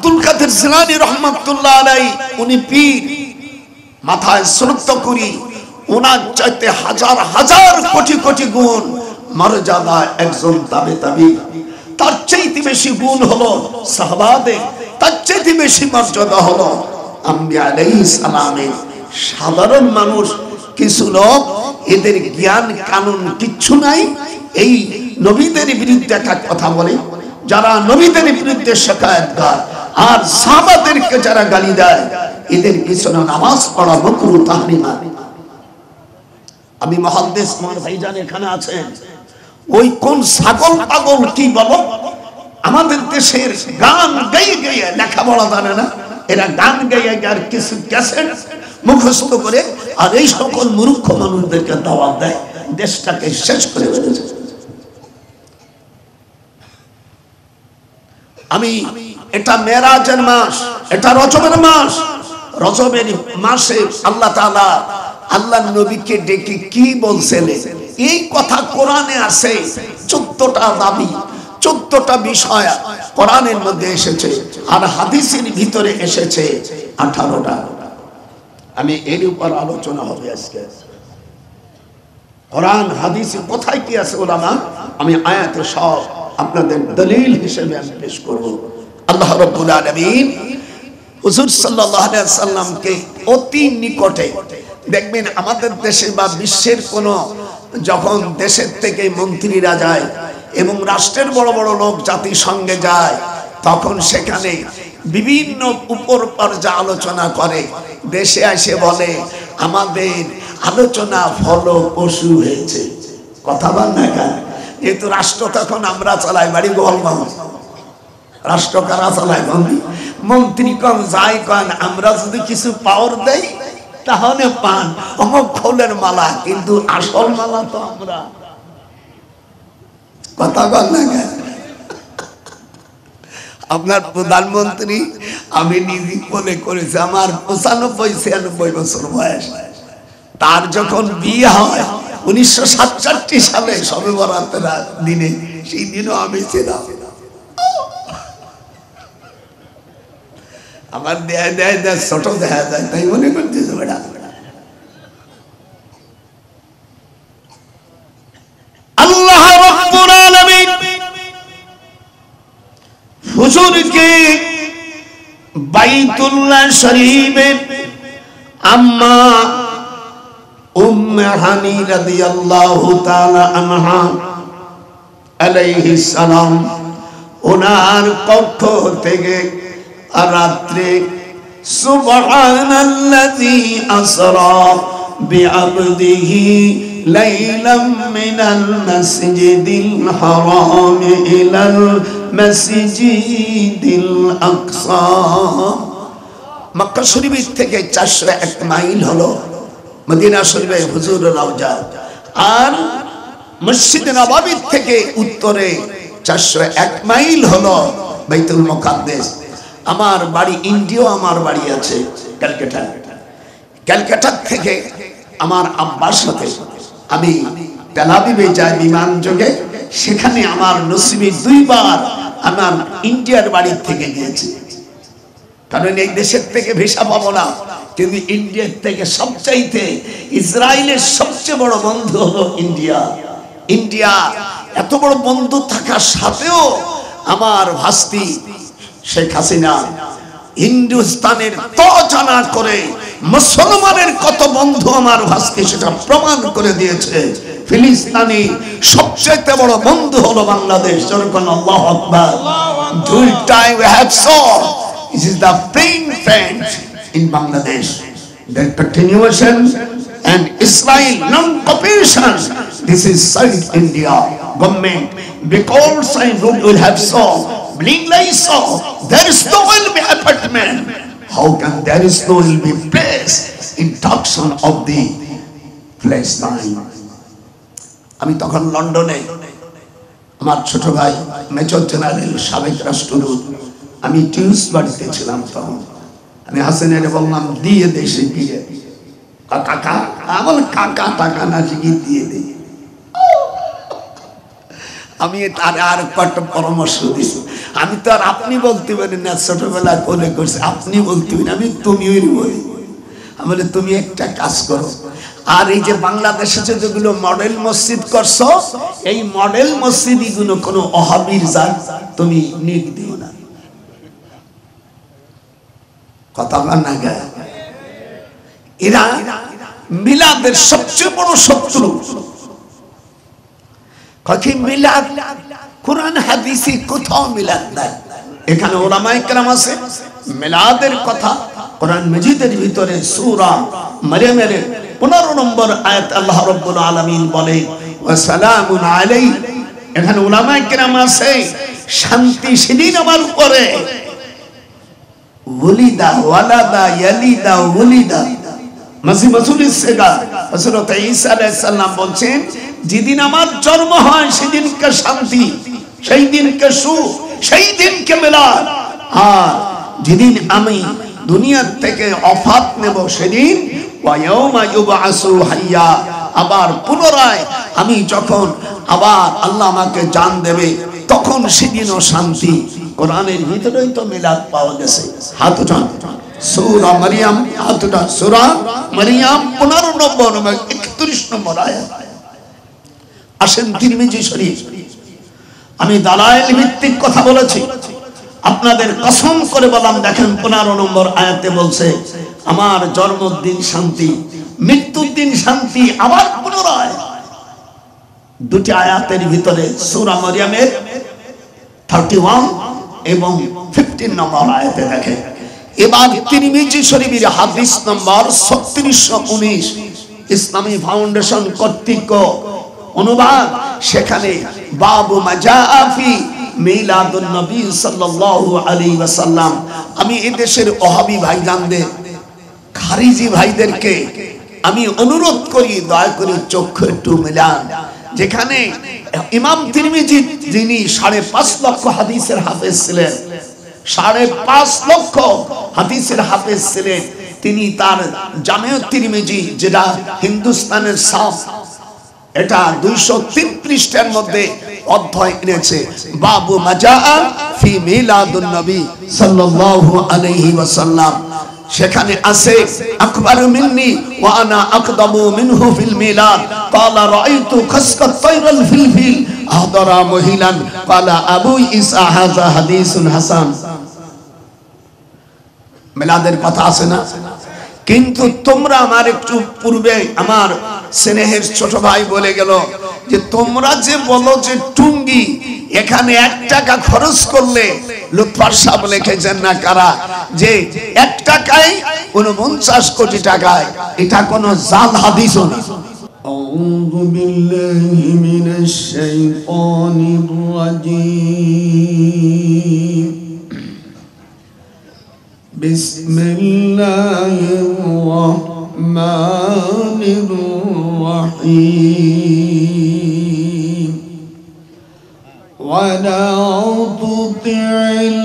আব্দুল কাদের জিলানী রহমাতুল্লাহ আলাইহি উনি পীর, মাথায় শ্রদ্ধা করি, ওনার চাইতে হাজার হাজার কোটি কোটি গুণ মর্যাদা একজন তাবেতাবী, তার চাইতে বেশি গুণ হলো সাহাবাদের, তার চাইতে বেশি মর্যাদা হলো আম্বিয়া আলাইহিস সালামের। সাধারণ মানুষ কিছু লোক, এদের জ্ঞান কানুন কিচ্ছু নাই, এই নবীদের বিরুদ্ধে একটা কথা বলে, যারা নবীদের বিরুদ্ধে শিকায়তগার আর সাহাবাদেরকে যারা গালি দেয়, এদের পিছনে নামাজ পড়া মাকরুহ তাহরিমা। আমি মুহাদ্দিস আমার ভাইজান এখানে আছেন, ওই কোন ছাগল পাগল কি বলো, আমাদের দেশের গান গাইয়ে গাইয়ে লেখাপড়া জানে না, এরা গান গাইয়ে আর কিছু ক্যাসেট মুখস্থ করে আর এই সকল মূর্খ মানুষদেরকে দাওয়াত দেয়, দেশটাকে শেষ করে ফেলেছে। আমি এটা মেরাজের মাস, এটা রজবের মাস, রজবের মাসে আল্লাহ তাআলা আল্লাহর নবীকে ডেকে কি বলছেন, এই কথা কোরআনে আছে। 14টা দাবি, 14টা বিষয় কোরআনের মধ্যে এসেছে, আর হাদিসের ভিতরে এসেছে 18টা। আমি এর উপর আলোচনা হবে আজকে। কোরআন হাদিসে কোথায় কি আছে ওলামা, আমি আয়াতে সব আপনাদের দলিল হিসেবে আমি পেশ করব। আল্লাহ রাব্বুল আলামিন হুজুর সাল্লাল্লাহু আলাইহি ওয়াসাল্লামকে অতি নিকটে দেখবেন, আমাদের দেশে বা বিশ্বের কোন যখন দেশের থেকে মন্ত্রীরা যায় এবং রাষ্ট্রের বড় বড় লোক জাতিসংঘে যায়, তখন সেখানে বিভিন্ন উপর পর্যায়ে আলোচনা করে, দেশে এসে বলে আমাদের আলোচনা ফলপ্রসূ হয়েছে। কথা বল না কেন? যেহেতু রাষ্ট্র তখন আমরা চালাই, বাড়ি গোলগঞ্জ, রাষ্ট্র কারা চালায়? মন্ত্রী কন যাই কন, আমরা যদি কিছু পাওয়ার দেই তাহলে পান অমুক খোলের মালা, কিন্তু আসল মালা তো আমরা। কথা বল না কেন? আপনার প্রধানমন্ত্রী আমি নিজে মনে করেছি, আমার 95-96 বছর বয়স, তার যখন বিয়ে হয় 1967 সালে শবে বরাতের দিনে, সেই দিনও আমি ছিলাম। আমার দেয় দেয় দেয় ছোট দেখা যায়, তাই মনে করতেছে বেটা। আল্লাহ রাব্বুল আলামিন হুজুরকে বাইতুল্লাহ শরীফের আম্মা উম্মে হানি রাদিয়াল্লাহু তাআলা আনহা আলাইহিস সালাম, ওনার কক্ষ থেকে রাত্রে সুবহানাল্লাযী আসরা বিআবদিহি লাইলাম মিনাল মাসজিদিল হারাম ইলাল মাসজিদিল আকসা। মক্কা শরীফ থেকে 401 মাইল হলো মদিনা শরীফে হুজুরের রওজা, আর মসজিদ নববী থেকে উত্তরে 401 মাইল হলো বাইতুল মুকাদ্দাস। আমার বাড়ি ইন্ডিয়া, আমার বাড়ি আছে ক্যালকাটা। ক্যালকাটা থেকে আমার আব্বার সাথে আমি তেল আবিবে যাই বিমান যোগে, সেখানে আমার নসিবে 2 বার আমার ইন্ডিয়ার বাড়ির থেকে গিয়েছি, কারণ এই দেশের থেকে ভিসা পাবো না। কিন্তু ইন্ডিয়ার থেকে সবচাইতে ইসরায়েলের সবচেয়ে বড় বন্ধু হলো ইন্ডিয়া। ইন্ডিয়া এত বড় বন্ধু থাকার সাথেও আমার ভাস্তি শেখ হাসিনা হিন্দুস্তানের জানা করে মুসলমানের কত বন্ধু আমার ভাস্তি সেটা প্রমাণ করে দিয়েছে। ফিলিস্তিনি সবচেয়ে বড় বন্ধু হলো বাংলাদেশ। যখন আল্লাহু আকবার, দুই time we have saw this is the praying friends in Bangladesh, the continuation and Israel non-cooperation. This is South India government, because I will have saw blindly saw there is no will be apartment. How can there is no will be place in induction of the Palestine? আমি তখন লন্ডনে আমার ছোট ভাই major general সাবেক রাষ্ট্রদূত, আমি Tues বাড়িতে ছিলাম। তখন আমি হাসিনের বললাম দিয়ে দেশে গিয়ে কাকা, আমার কাকা টাকা না শিখিয়ে দিয়ে দিই। আমি তার আর কত পরামর্শ দিই, আমি তো আর আপনি বলতে পারি না, ছোটবেলায় কোলে করছি আপনি বলতে পারি, আমি তুমিই বলি। আমি বলি তুমি একটা কাজ করো, আর এই যে বাংলাদেশে যেগুলো মডেল মসজিদ করছো, এই মডেল মসজিদগুলো কোনো ওহাবির জাত তুমি নিক দিও না। কথা না গায়, এরা মিলাদের সবচেয়ে বড় শত্রু। কি মিলাদ? কোরআন হাদিসে কোথাও মিলাদ নাই। এখানে উলামায়ে কেরাম আছে, মিলাদের কথা কোরআন মাজিদের ভিতরে সূরা মারইয়ামের 15 নম্বর আয়াত আল্লাহ রাব্বুল আলামিন বলে ওয়া সালামুন আলাইহি। এখানে উলামায়ে কেরাম আছে, শান্তি সেদিন আমার উপরে। ওলিদা ওয়ালাদা ইয়ালিদা ওলিদা মাসি মাসুলিস সেগা হযরত ঈসা আলাইহিস সালাম বলেন, যেদিন আমার জন্ম হয় সেদিনকে শান্তি, সেই দিনকে সুখ, সেই দিনকে মিলাদ। আর যেদিন আমি দুনিয়া থেকে ওফাত নেব সেদিন ওয়া ইয়াউমা ইউবআসু হাইয়া, আবার পুনরায় আমি যখন আবার আল্লাহ আমাকে জান দেবে তখন সেদিনও শান্তি। কোরআনের ভিতরেই তো মিলাদ পাওয়া গেছে। হাত উঠান, সূরা মারইয়াম, হাত উঠান, সূরা মারইয়াম 15 নম্বর 31 নম্বর আয়াত। আসেন তিরমিজি শরীফ, আমি দালাইল ভিত্তিক কথা বলেছি, আপনাদের কসম করে বললাম, দেখেন 15 নম্বর আয়াতে বলছে আমার জন্মদিন শান্তি, মৃত্যুর দিন শান্তি। আবার পুনরায় দুটি আয়াতের ভিতরে সূরা মারইয়ামের 31 এবং 15 নম্বর আয়াতে দেখেন। এবার তিরমিজি শরীফের হাদিস নম্বর 3619 ইসলামী ফাউন্ডেশন কর্তৃক অনুবাদ, সেখানে বাবু মাজাফি মিলাদুন নবী সাল্লাল্লাহু আলাইহি ওয়াসাল্লাম। আমি এই দেশের ওহাবী ভাইজানদের, খারিজি ভাইদেরকে আমি অনুরোধ করি দয়া করে চক্ষু একটু মিলান। যেখানে ইমাম তিরমিজি, যিনি 5.5 লক্ষ হাদিসের হাফেজ ছিলেন, 5.5 লক্ষ হাদিসের হাফেজ ছিলেন, তিনি তার জামে তিরমিজি, যেটা হিন্দুস্তানের সাফ, এটা 203 পৃষ্ঠার মধ্যে অধ্যায় এনেছে, বাবু মাজা ফি মিলাদুন নবী সাল্লাল্লাহু আলাইহি ওয়াসাল্লাম। সেখানে আছে আকবারু মিন্নি ওয়া আনা আকদামু মিনহু ফিল মিলাদ, ক্বালা রাআইতু খাসকাত তায়রাল ফিলফিল আহদারা মহিলান, ক্বালা আবু ঈসা হাযা হাদিসুন হাসান। মিলাদের কথা আছে না? কিন্তু তোমরা, আমার একটু পূর্বে আমার স্নেহের ছোট ভাই বলে গেল যে তোমরা যে বলো যে টুঙ্গি, এখানে 1 টাকা খরচ করলে, লুৎফর সাহেব লিখেছেন না কারা, যে 1 টাকায় 49 কোটি টাকায়, এটা কোনো জাল হাদিসও না। আউযু বিল্লাহি মিনাশ শাইতানির রাজীম। বিসমিল্লাহির রাহমানির রাহিম। ওয়ালা তুতি'ল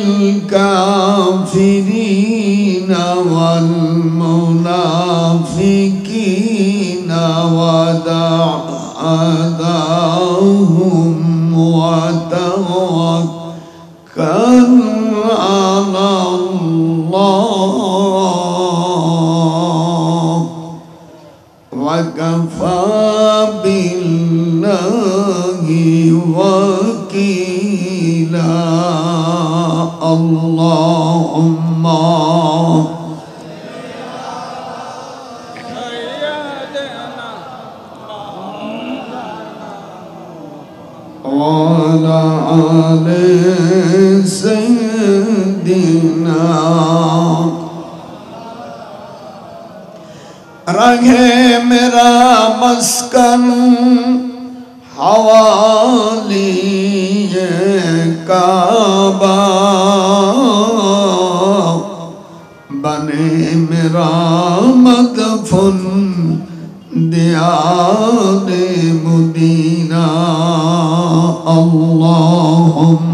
কাফিরিনা ওয়াল মুনাফিকিনা ওয়াদা' আদাহুম ওয়া তাওয়াক্কাল আলাল্লাহ ওয়া কাফা বিল্লাহি ওয়াকিলা। আল্লাহুম্মা وعلى آل سيدنا رہے میرا مسکن حوالی کعبہ بنے میرا مدفن دیار مدینہ اللہم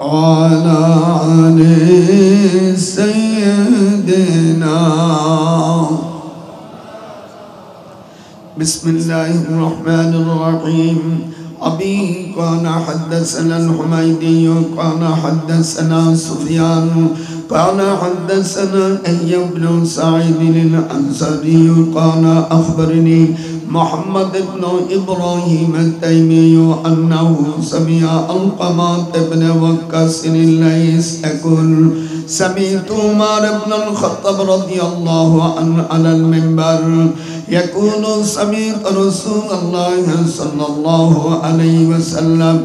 وعلى آل سيدنا বিসমিল্লাহির রহমানির রহিম أبي قال حدثنا الحميدي قال حدثنا سفيان قال حدثنا أيوب بن سعيد الأنصاري قال أخبرني محمد بن إبراهيم التيمي أنه سمع علقمة بن وقاص الليث يقول سمعت عمر بن الخطاب رضي الله عنه على المنبر يقول سمعت رسول الله صلى الله عليه وسلم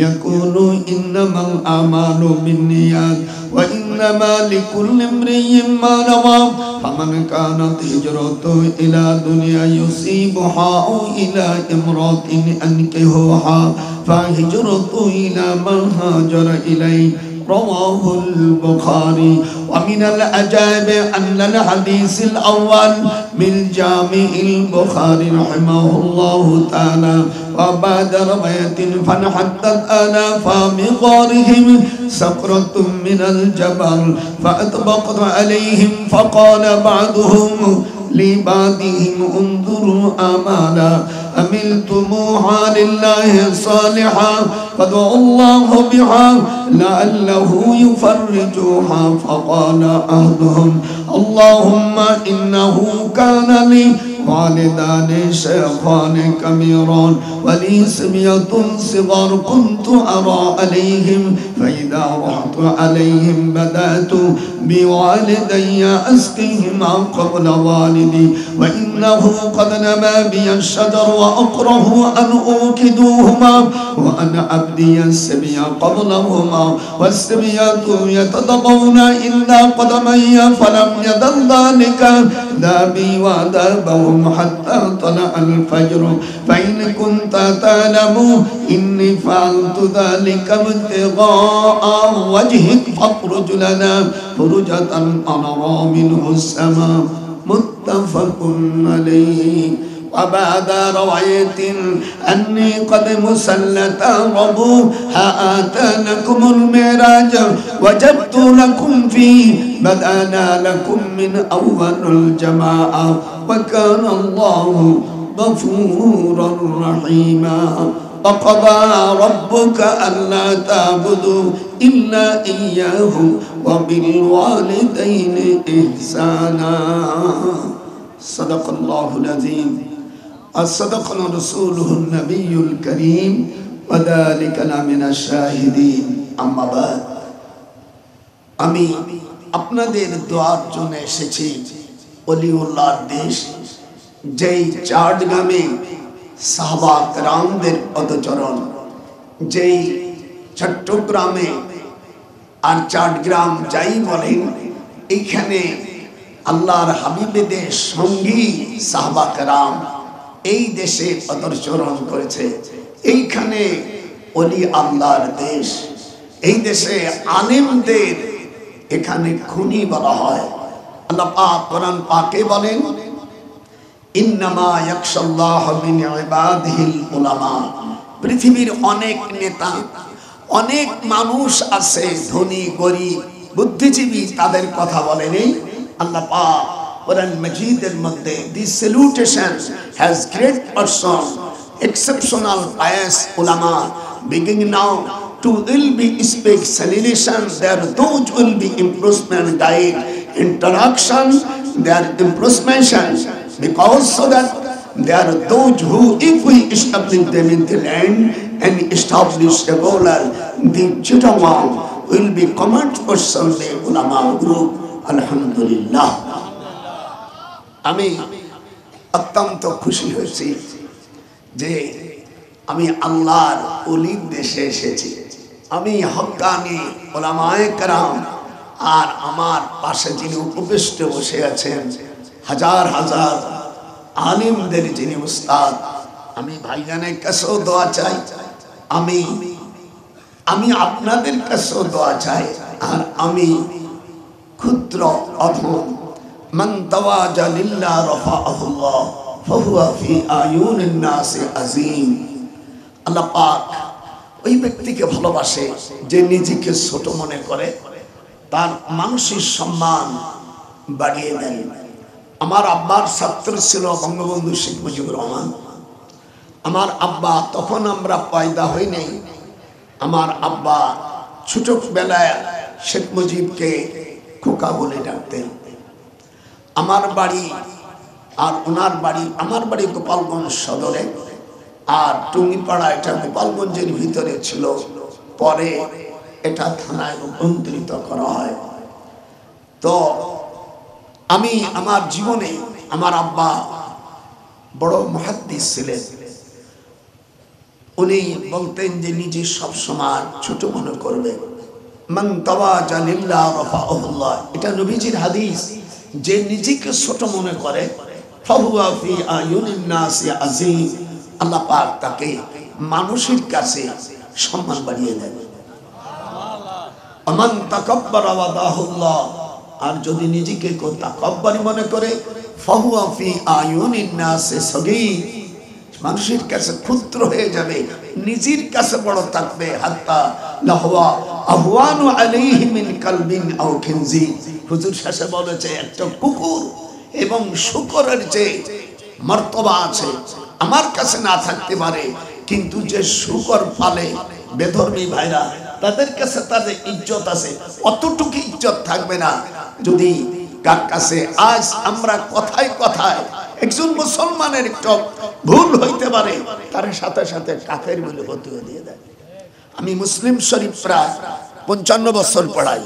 يقول إنما الأعمال بالنيات وإنما لكل امرئ ما نوى فمن كانت هجرته إلى دنيا يصيبها أو إلى امرأة ينكحها فهجرته إلى من هاجر إليه رواه البخاري. ومن العجائب أن الحديث الأول من جامع البخاري رحمه الله تعالى وبعد رواية فانحدت آلاف مغارهم سقرة من الجبل فأطبقت عليهم فقال بعضهم لبعضهم انظروا أعمالا عملتموها لله صالحا فادعوا الله بها لعله يفرجوها فقال أحدهم اللهم إنه كان لي والدان شيخان كبيران ولي صبية صغار كنت أرى عليهم فإذا رحت عليهم بدأت بوالدي أسقيهما قبل والدي وإنه قد نما بي الشجر وأكره أن أوكدوهما وأنا أبدي السبي قبلهما والسبيات يتضبون إلا قدمي فلم يزل ذلك ذابي وذابهم حتى طلع الفجر فإن كنت تعلم إني فعلت ذلك ابتغاء وجهك فاخرج لنا فرجة أنرى منه السماء متفق عليه. وبعد رواية أني قد مسلت ربوها آتانكم المعراج وجدت لكم فيه بدأنا لكم من أول الجماعة وكان الله غفورا رحيما. وقضى ربك ألا تعبدوا إلا إياه وبالوالدين إحسانا. صدق الله العظيم وصدقنا رسوله النبي الكريم وذلك من الشاهدين. أما بعد আমি আপনাদের দোয়ার জন্য এসেছি ওলিউল্লাহর দেশ যেই চাটগ্রামে সাহাবা کرامদের পদচরণ, যেই চট্টগ্রামে আর চাটগ্রাম যাই বলেন এইখানে আল্লাহর হাবিবদের সঙ্গী সাহাবা کرام এই দেশে পদচরণ করেছে। এইখানে ওলি আল্লাহর দেশ, এই দেশে আলেমদের এখানে খুনি বলা হয়। আল্লাহ পাক কোরআন পাকে বলেন ইন্নামা ইয়াখশাল্লাহ মিন ইবাদিহিল উলামা। পৃথিবীর অনেক নেতা, অনেক মানুষ আছে, ধনী গরিব বুদ্ধিজীবী, তাদের কথা বলেনি আল্লাহ পাক কোরআন মাজিদের মধ্যে this salutation has great person exceptional pious ulama beginning now to will be speak salutation. There those will be improvement guide introduction, their improvement because so that there are those who if we establish them in the land and establish a ruler the Chittagong will be command person the ulama group. Alhamdulillah. আমি অত্যন্ত খুশি হয়েছি যে আমি আল্লাহর ওলির দেশে এসেছি। আমি হক্কানি উলামায়ে কেরাম আর আমার পাশে যিনি উপবিষ্ট বসে আছেন হাজার হাজার আলিমদের যিনি উস্তাদ, আমি ভাইজানের কাছেও দোয়া চাই, আমি আপনাদের কাছেও দোয়া চাই। আর আমি ক্ষুদ্র অধম মান তাওয়াজা লিল্লাহ রাফাআহুল্লাহ ফাহুয়া ফি আয়ুনিন নাস আযীম। আল্লাহ পাক ওই ব্যক্তিকে ভালোবাসে যে নিজেকে ছোট মনে করে, তার মানসিক সম্মান বাড়িয়ে দেন। আমার আব্বার ছাত্র ছিল বঙ্গবন্ধু শেখ মুজিবুর রহমান। আমার আব্বা, তখন আমরা পয়দা হই নাই, আমার আব্বা ছোটবেলায় শেখ মুজিবকে খোকা বলে ডাকতেন। আমার বাড়ি আর ওনার বাড়ি, আমার বাড়ি গোপালগঞ্জ সদরে, আর টুঙ্গিপাড়া এটা গোপালগঞ্জের ভিতরে ছিল, পরে এটা থানায় রূপান্তরিত করা হয়। তো আমি আমার জীবনে, আমার আব্বা বড় মুহাদ্দিস ছিলেন। উনি বলতেন যে নিজে সব সময় ছোট মনে করবে, মান তাওয়াজা লিল্লাহ রাফাহুল্লাহ, এটা নবীজির হাদিস। যে নিজেকে ছোট মনে করে ফাহুয়া ফি আয়ুনিন নাসি আযীম, আল্লাহ পাক তাকে মানুষের কাছে সম্মান বাড়িয়ে দেন। আমান তাকাব্বারা ওয়াদাহুল্লাহ, আর যদি নিজেকে কেউ তাকাব্বারি মনে করে ফাহুয়া ফি আয়ুনিন নাসি সগীর, মানুষের কাছে ক্ষুদ্র হয়ে যাবে, নিজের কাছে বড় থাকবে। হাত্তা লাহওয়া আহওয়ানু আলাইহি মিন কালবিন আও খিনজির, হুজুর শেষে বলেছে একটা কুকুর এবং শূকরের যে মর্তবা আছে আমার কাছে না থাকতে পারে, কিন্তু যে শূকর পালে বেধর্মী ভাইরা, তাদের কাছে তাদের ইজ্জত আছে, অতটুকু ইজ্জত থাকবে না যদি কার কাছে আজ আমরা কথায় কথায় একজন মুসলমানের একটু ভুল হইতে পারে, তার সাথে সাথে কাফের বলে বদুয়া দিয়ে দেয়। আমি মুসলিম শরীফ প্রায় 55 বছর পড়াই,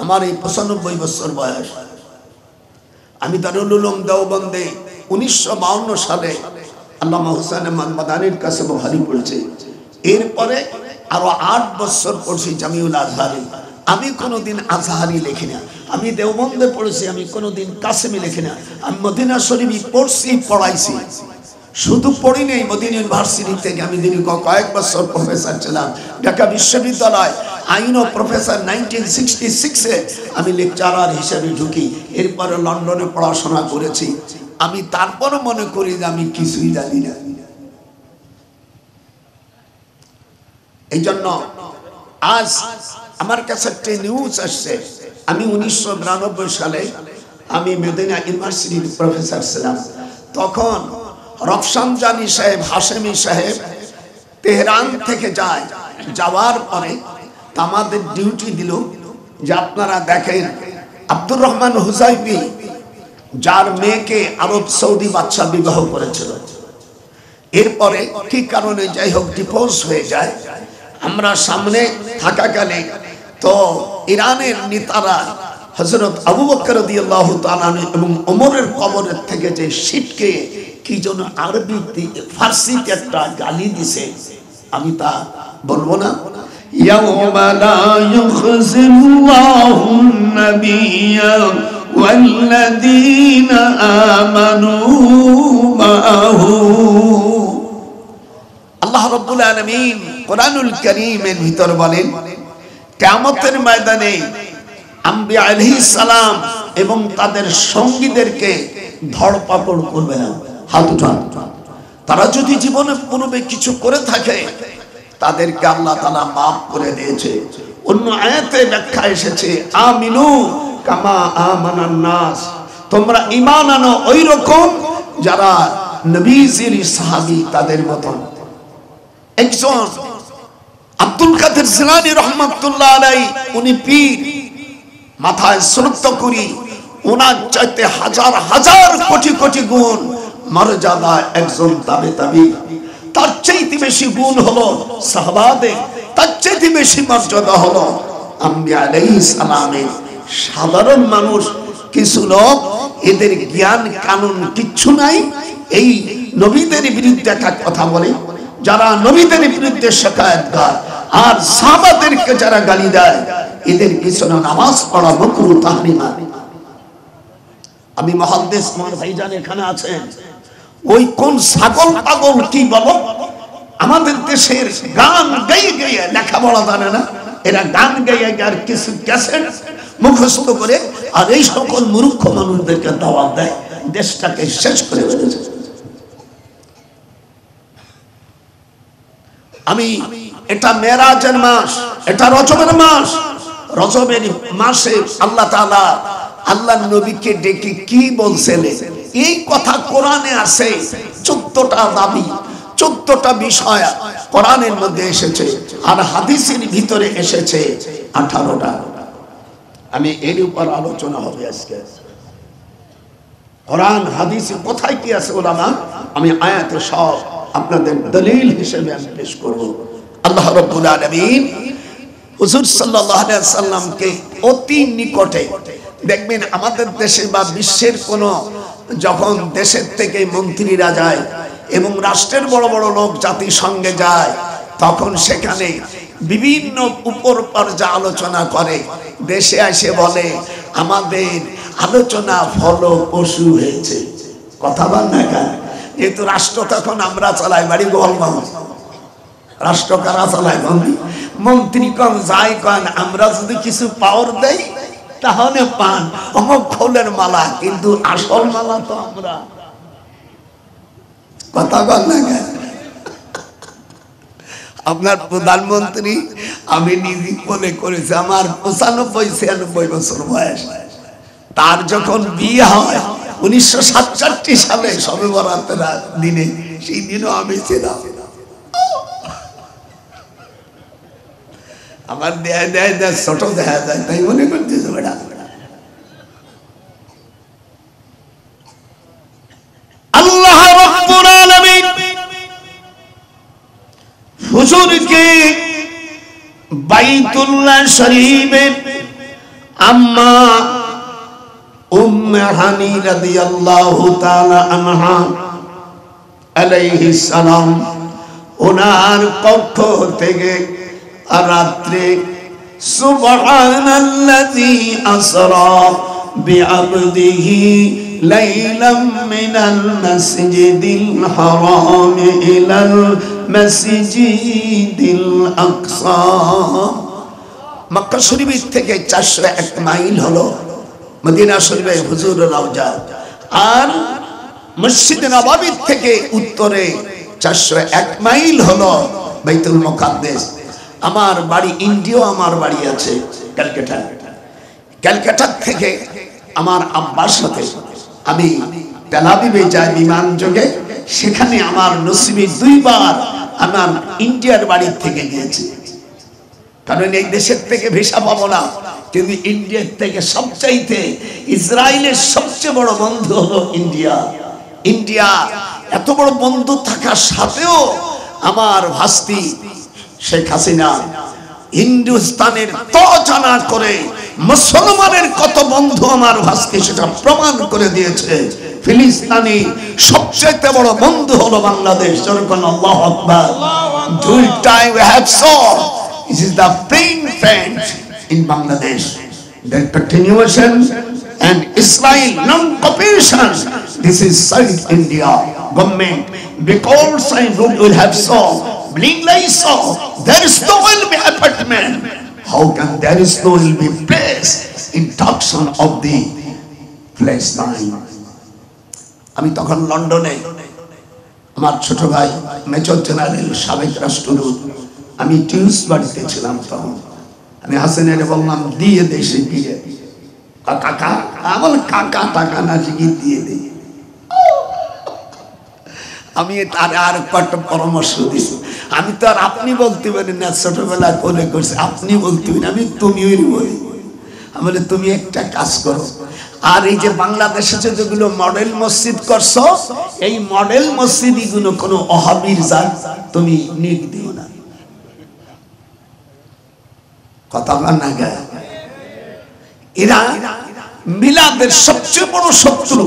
আমার এই 95 বছর বয়স। আমি দারুল উলুম দেওবন্দে 1952 সালে আল্লামা হুসাইন আহমদ মাদানির কাছে বুখারী পড়েছি। এরপরে আরো 8 বছর পড়ছি জামিউল আজহারি। আমি কোনোদিন আজহারি লিখি না। আমি দেওবন্দে পড়েছি, আমি কোনোদিন কাসেমি লিখি না। আমি মদিনা শরীফ পড়ছি, পড়াইছি, শুধু পড়ি নেই। মদিনা ইউনিভার্সিটি থেকে আমি দীর্ঘ কয়েক বছর প্রফেসর ছিলাম। ঢাকা বিশ্ববিদ্যালয় আইন ও প্রফেসর 1966-এ আমি লেকচারার হিসেবে ঢুকি। এরপরে লন্ডনে পড়াশোনা করেছি। আমি তারপরও মনে করি যে আমি কিছুই জানি না। এই জন্য আজ আমার কাছে একটা নিউজ আসছে। আমি 1992 সালে আমি মদিনা ইউনিভার্সিটির প্রফেসর ছিলাম। তখন রফসানজানি সাহেব, হাশেমি সাহেব তেহরান থেকে যায়। যাওয়ার পরে আমাদের ডিউটি দিল যে আপনারা দেখেন আব্দুর রহমান হুজাইফি, যার মেয়েকে আরব সৌদি বাদশা বিবাহ করেছিল, এরপরে কি কারণে যাই হোক ডিভোর্স হয়ে যায়। আমরা সামনে থাকাকালে তো ইরানের নেতারা হযরত আবু বকর রাদিয়াল্লাহু তাআলা এবং ওমরের কবরের থেকে যে শিটকে কি যেন আরবি ফার্সিতে একটা গালি দিছে, আমি তা বলবো না। ইয়াউমা লা ইউখজিল্লাহু নাবিয়্যা ওয়াল্লাযীনা আমানু মাআহু। আল্লাহ রাব্বুল আলামিন কোরআনুল কারীমের ভিতর বলেন কিয়ামতের ময়দানে আম্বিয়া আলাইহিস সালাম এবং তাদের সঙ্গীদেরকে ধরপাকড় করবে না, হাত উঠান। তারা যদি জীবনে পূর্বে কিছু করে থাকে তাদেরকে আল্লাহ তাআলা maaf করে দিয়েছে। অন্য আয়াতে ব্যাখ্যা এসেছে আমিনু কামা আমানান নাস, তোমরা ঈমান আনো ওই রকম যারা নবীজির সাহাবী তাদের মতন। একজন আব্দুল কাদের জিলানী রাহমাতুল্লাহ আলাইহি, উনি পীর, মাথায় সুরত করি, ওনার চাইতে হাজার হাজার কোটি কোটি গুণ মর্যাদা একজন তাবে, তার চাইতে বেশি গুণ হলো সাহাবাদের, তার চাইতে বেশি মর্যাদা হলো আম্বিয়া আলাইহিস সালামের। সাধারণ মানুষ কিছু লোক, এদের জ্ঞান কানুন কিচ্ছু নাই, এই নবীদের বিরুদ্ধে একটা কথা বলে, যারা নবীদের বিরুদ্ধে শিকায়ত করে আর সাহাবাদেরকে যারা গালি দেয়, এদের পিছনে নামাজ পড়া মাকরুহ তাহরিমা। আমি মুহাদ্দিস আমার ভাইজান এখানে আছেন, ওই কোন ছাগল পাগল কি বলো, আমাদের দেশের গান গাইয়ে গাইয়ে লেখাপড়া জানে না, এরা গান গাইয়ে আর কিছু ক্যাসেট মুখস্থ করে আর এই সকল মূর্খ মানুষদেরকে দাওয়াত দেয়, দেশটাকে শেষ করে ফেলেছে। আমি এটা মেরাজের মাস, এটা রজবের মাস। রজবের মাসে আল্লাহ তাআলা আল্লাহর নবীকে ডেকে কি বলছেন, এই কথা কোরআনে আছে। 14টা দাবি, 14টা বিষয় কোরআনের মধ্যে এসেছে আর হাদিসের ভিতরে এসেছে 18টা। আমি এর উপর আলোচনা হবে আজকে। কোরআন হাদিসে কোথায় কি আছে ওলামা, আমি আয়াতে সব আপনাদের দলিল হিসেবে আমি পেশ করব। আল্লাহ রাব্বুল আলামিন হুজুর সাল্লাল্লাহু আলাইহি ওয়াসাল্লামকে অতি নিকটে দেখবেন আমাদের দেশে বা বিশ্বের কোন যখন দেশের থেকে মন্ত্রীরা যায় এবং রাষ্ট্রের বড় বড় লোক জাতিসংঘে যায়, তখন সেখানে বিভিন্ন উপর পর্যায়ে আলোচনা করে, দেশে এসে বলে আমাদের আলোচনা ফলপ্রসূ হয়েছে। কথা বল না কেন? যেহেতু রাষ্ট্র তখন আমরা চালাই, বাড়ি গোলগঞ্জ, রাষ্ট্র কারা চালায়? মন্ত্রী কন যাই কন, আমরা যদি কিছু পাওয়ার দেই তাহলে পান অমুক খোলের মালা, কিন্তু আসল মালা তো আমরা। কথা বল না কেন? আপনার প্রধানমন্ত্রী আমি নিজে মনে করেছি, আমার 95-96 বছর বয়স, তার যখন বিয়ে হয় 1967 সালে শবে বরাতের দিনে, সেই দিনও আমি ছিলাম। আমার দেয় ছোট দেখা যায় তাই মনে করতেছে বেটা। আল্লাহ রাব্বুল আলামিন হুজুরকে বাইতুল্লাহ শরীফের আম্মা উম্মে হানি রাদিয়াল্লাহু তাআলা আনহা আলাইহিস সালাম ওনার পক্ষ থেকে রাত্রে সুবহানাল্লাযী আসরা বিআবদিহি লাইলাম মিনাল মাসজিদিল হারাম ইলাল মাসজিদিল আকসা। মক্কা শরীফ থেকে 401 মাইল হলো মদিনা শরীফে হুজুরের রওজা, আর মসজিদ নববী থেকে উত্তরে 401 মাইল হলো বাইতুল মুকাদ্দাস। আমার বাড়ি ইন্ডিয়া, আমার বাড়ি আছে ক্যালকাটা। ক্যালকাটা থেকে আমার আব্বার সাথে আমি তেল আবিবে যাই বিমান যোগে, সেখানে আমার নসিবে 2 বার আমার ইন্ডিয়ার বাড়ি থেকে গিয়েছি, কারণ এই দেশের থেকে ভিসা পাবো না। কিন্তু ইন্ডিয়ার থেকে সবচাইতে ইসরায়েলের সবচেয়ে বড় বন্ধু হলো ইন্ডিয়া। ইন্ডিয়া এত বড় বন্ধু থাকার সাথেও আমার ভাস্তি শেখ হাসিনা হিন্দুস্তানের তজানা করে মুসলমানের কত বন্ধু আমার ভাস্তি সেটা প্রমাণ করে দিয়েছে। ফিলিস্তিনি সবচেয়ে বড় বন্ধু হলো বাংলাদেশ। যখন আল্লাহু আকবার, দুই time we have saw this is the praying friends in Bangladesh, the continuation and Israel non-cooperation. This is South India government, because I will have saw there is no will be apartment. How can there is no will be place in induction of the Palestine? আমি তখন লন্ডনে, আমার ছোট ভাই major general সাবেক রাষ্ট্রদূত, আমি Tues বাড়িতে ছিলাম। তখন আমি হাসিনের বললাম দিয়ে দেশে গিয়ে কাকা, আমার কাকা টাকা না শিখিয়ে দিয়ে দিই। আমি তার আর কয়েকটা পরামর্শ দিছি। আমি তো আর আপনি বলতে পারি না, ছোটবেলা কোলে করছি, আপনি বলতে পারি, আমি তুমিও বলি। আমি তুমি একটা কাজ করো, আর এই যে বাংলাদেশে যেগুলো মডেল মসজিদ করছো, এই মডেল মসজিদ গুলো কোনো ওহাবির জাত তুমি নিক দিও না। কথা বল না গে? এরা মিলাদের সবচেয়ে বড় শত্রু।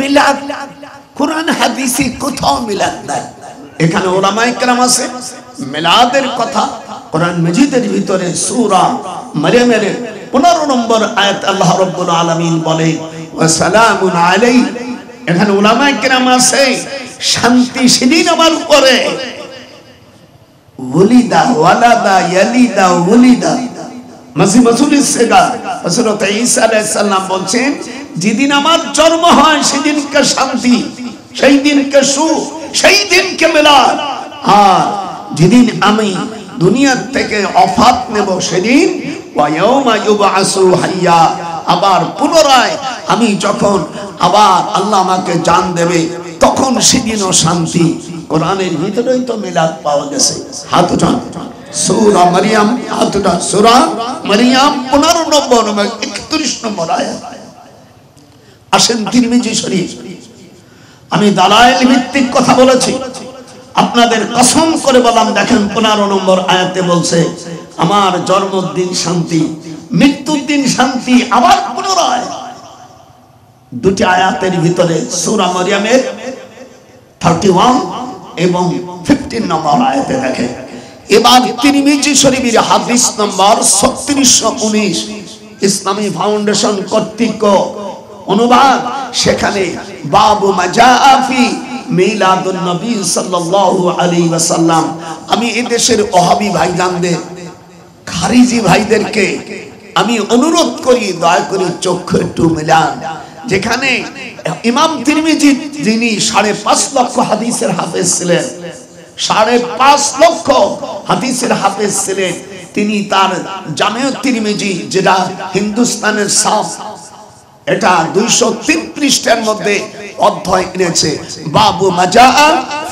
মিলাদ কুরআন হাদিসে কোথাও মিলাদ নাই। এখানে উলামায়ে কেরাম আছে, মিলাদের কথা কোরআন মাজিদের ভিতরে সূরা মারইয়ামের 15 নম্বর আয়াত আল্লাহ রাব্বুল আলামিন বলে ওয়া সালামুন আলাইহি। এখানে উলামায়ে কেরাম আছে, শান্তি সেদিন আমার উপরে। ওলিদা ওয়ালাদা ইয়ালিদা ওলিদা মাসিমাসুলিস সেগা হযরত ঈসা আলাইহিস সালাম বলেন, যেদিন আমার জন্ম হয় সেদিনকে শান্তি, সেই দিনকে সুখ, সেই দিনকে মিলাদ। আর যেদিন আমি দুনিয়া থেকে ওফাত নেব সেদিন ওয়া ইয়াউমা ইউবআসু হাইয়া, আবার পুনরায় আমি যখন আবার আল্লাহ আমাকে জান দেবে তখন তখন সেদিনও শান্তি। কোরআনের ভিতরেই তো মিলাদ পাওয়া গেছে। হাত উঠান, সূরা মারিয়াম, হাত উঠান, সূরা মারিয়াম 15 নম্বর 31 নম্বর আয়াত। আসেন তিরমিজি শরীফ। আমি দালাইল ভিত্তিক কথা বলেছি, আপনাদের কসম করে বললাম, দেখেন 15 নম্বর আয়াতে বলছে আমার জন্মদিন শান্তি, মৃত্যুর দিন শান্তি। আবার পুনরায় দুটি আয়াতের ভিতরে সূরা মারিয়ামের 31 এবং 15 নম্বর আয়াতে দেখেন। এবার তিরমিজি শরীফের হাদিস নম্বর 3619 ইসলামী ফাউন্ডেশন কর্তৃক অনুবাদ, সেখানে বাবু মাজাফি মিলাদুন নবী সাল্লাল্লাহু আলাইহি ওয়াসাল্লাম। আমি এই দেশের ওহাবী ভাইজানদের, খারিজি ভাইদেরকে আমি অনুরোধ করি, দয়া করে চক্ষু একটু মেলান। যেখানে ইমাম তিরমিজি, যিনি 5.5 লক্ষ হাদিসের হাফেজ ছিলেন, 5.5 লক্ষ হাদিসের হাফেজ ছিলেন, তিনি তার জামে তিরমিজি, যেটা হিন্দুস্তানের সাফ, এটা 203 পৃষ্ঠার মধ্যে অধ্যায় এনেছে, বাবু মাজা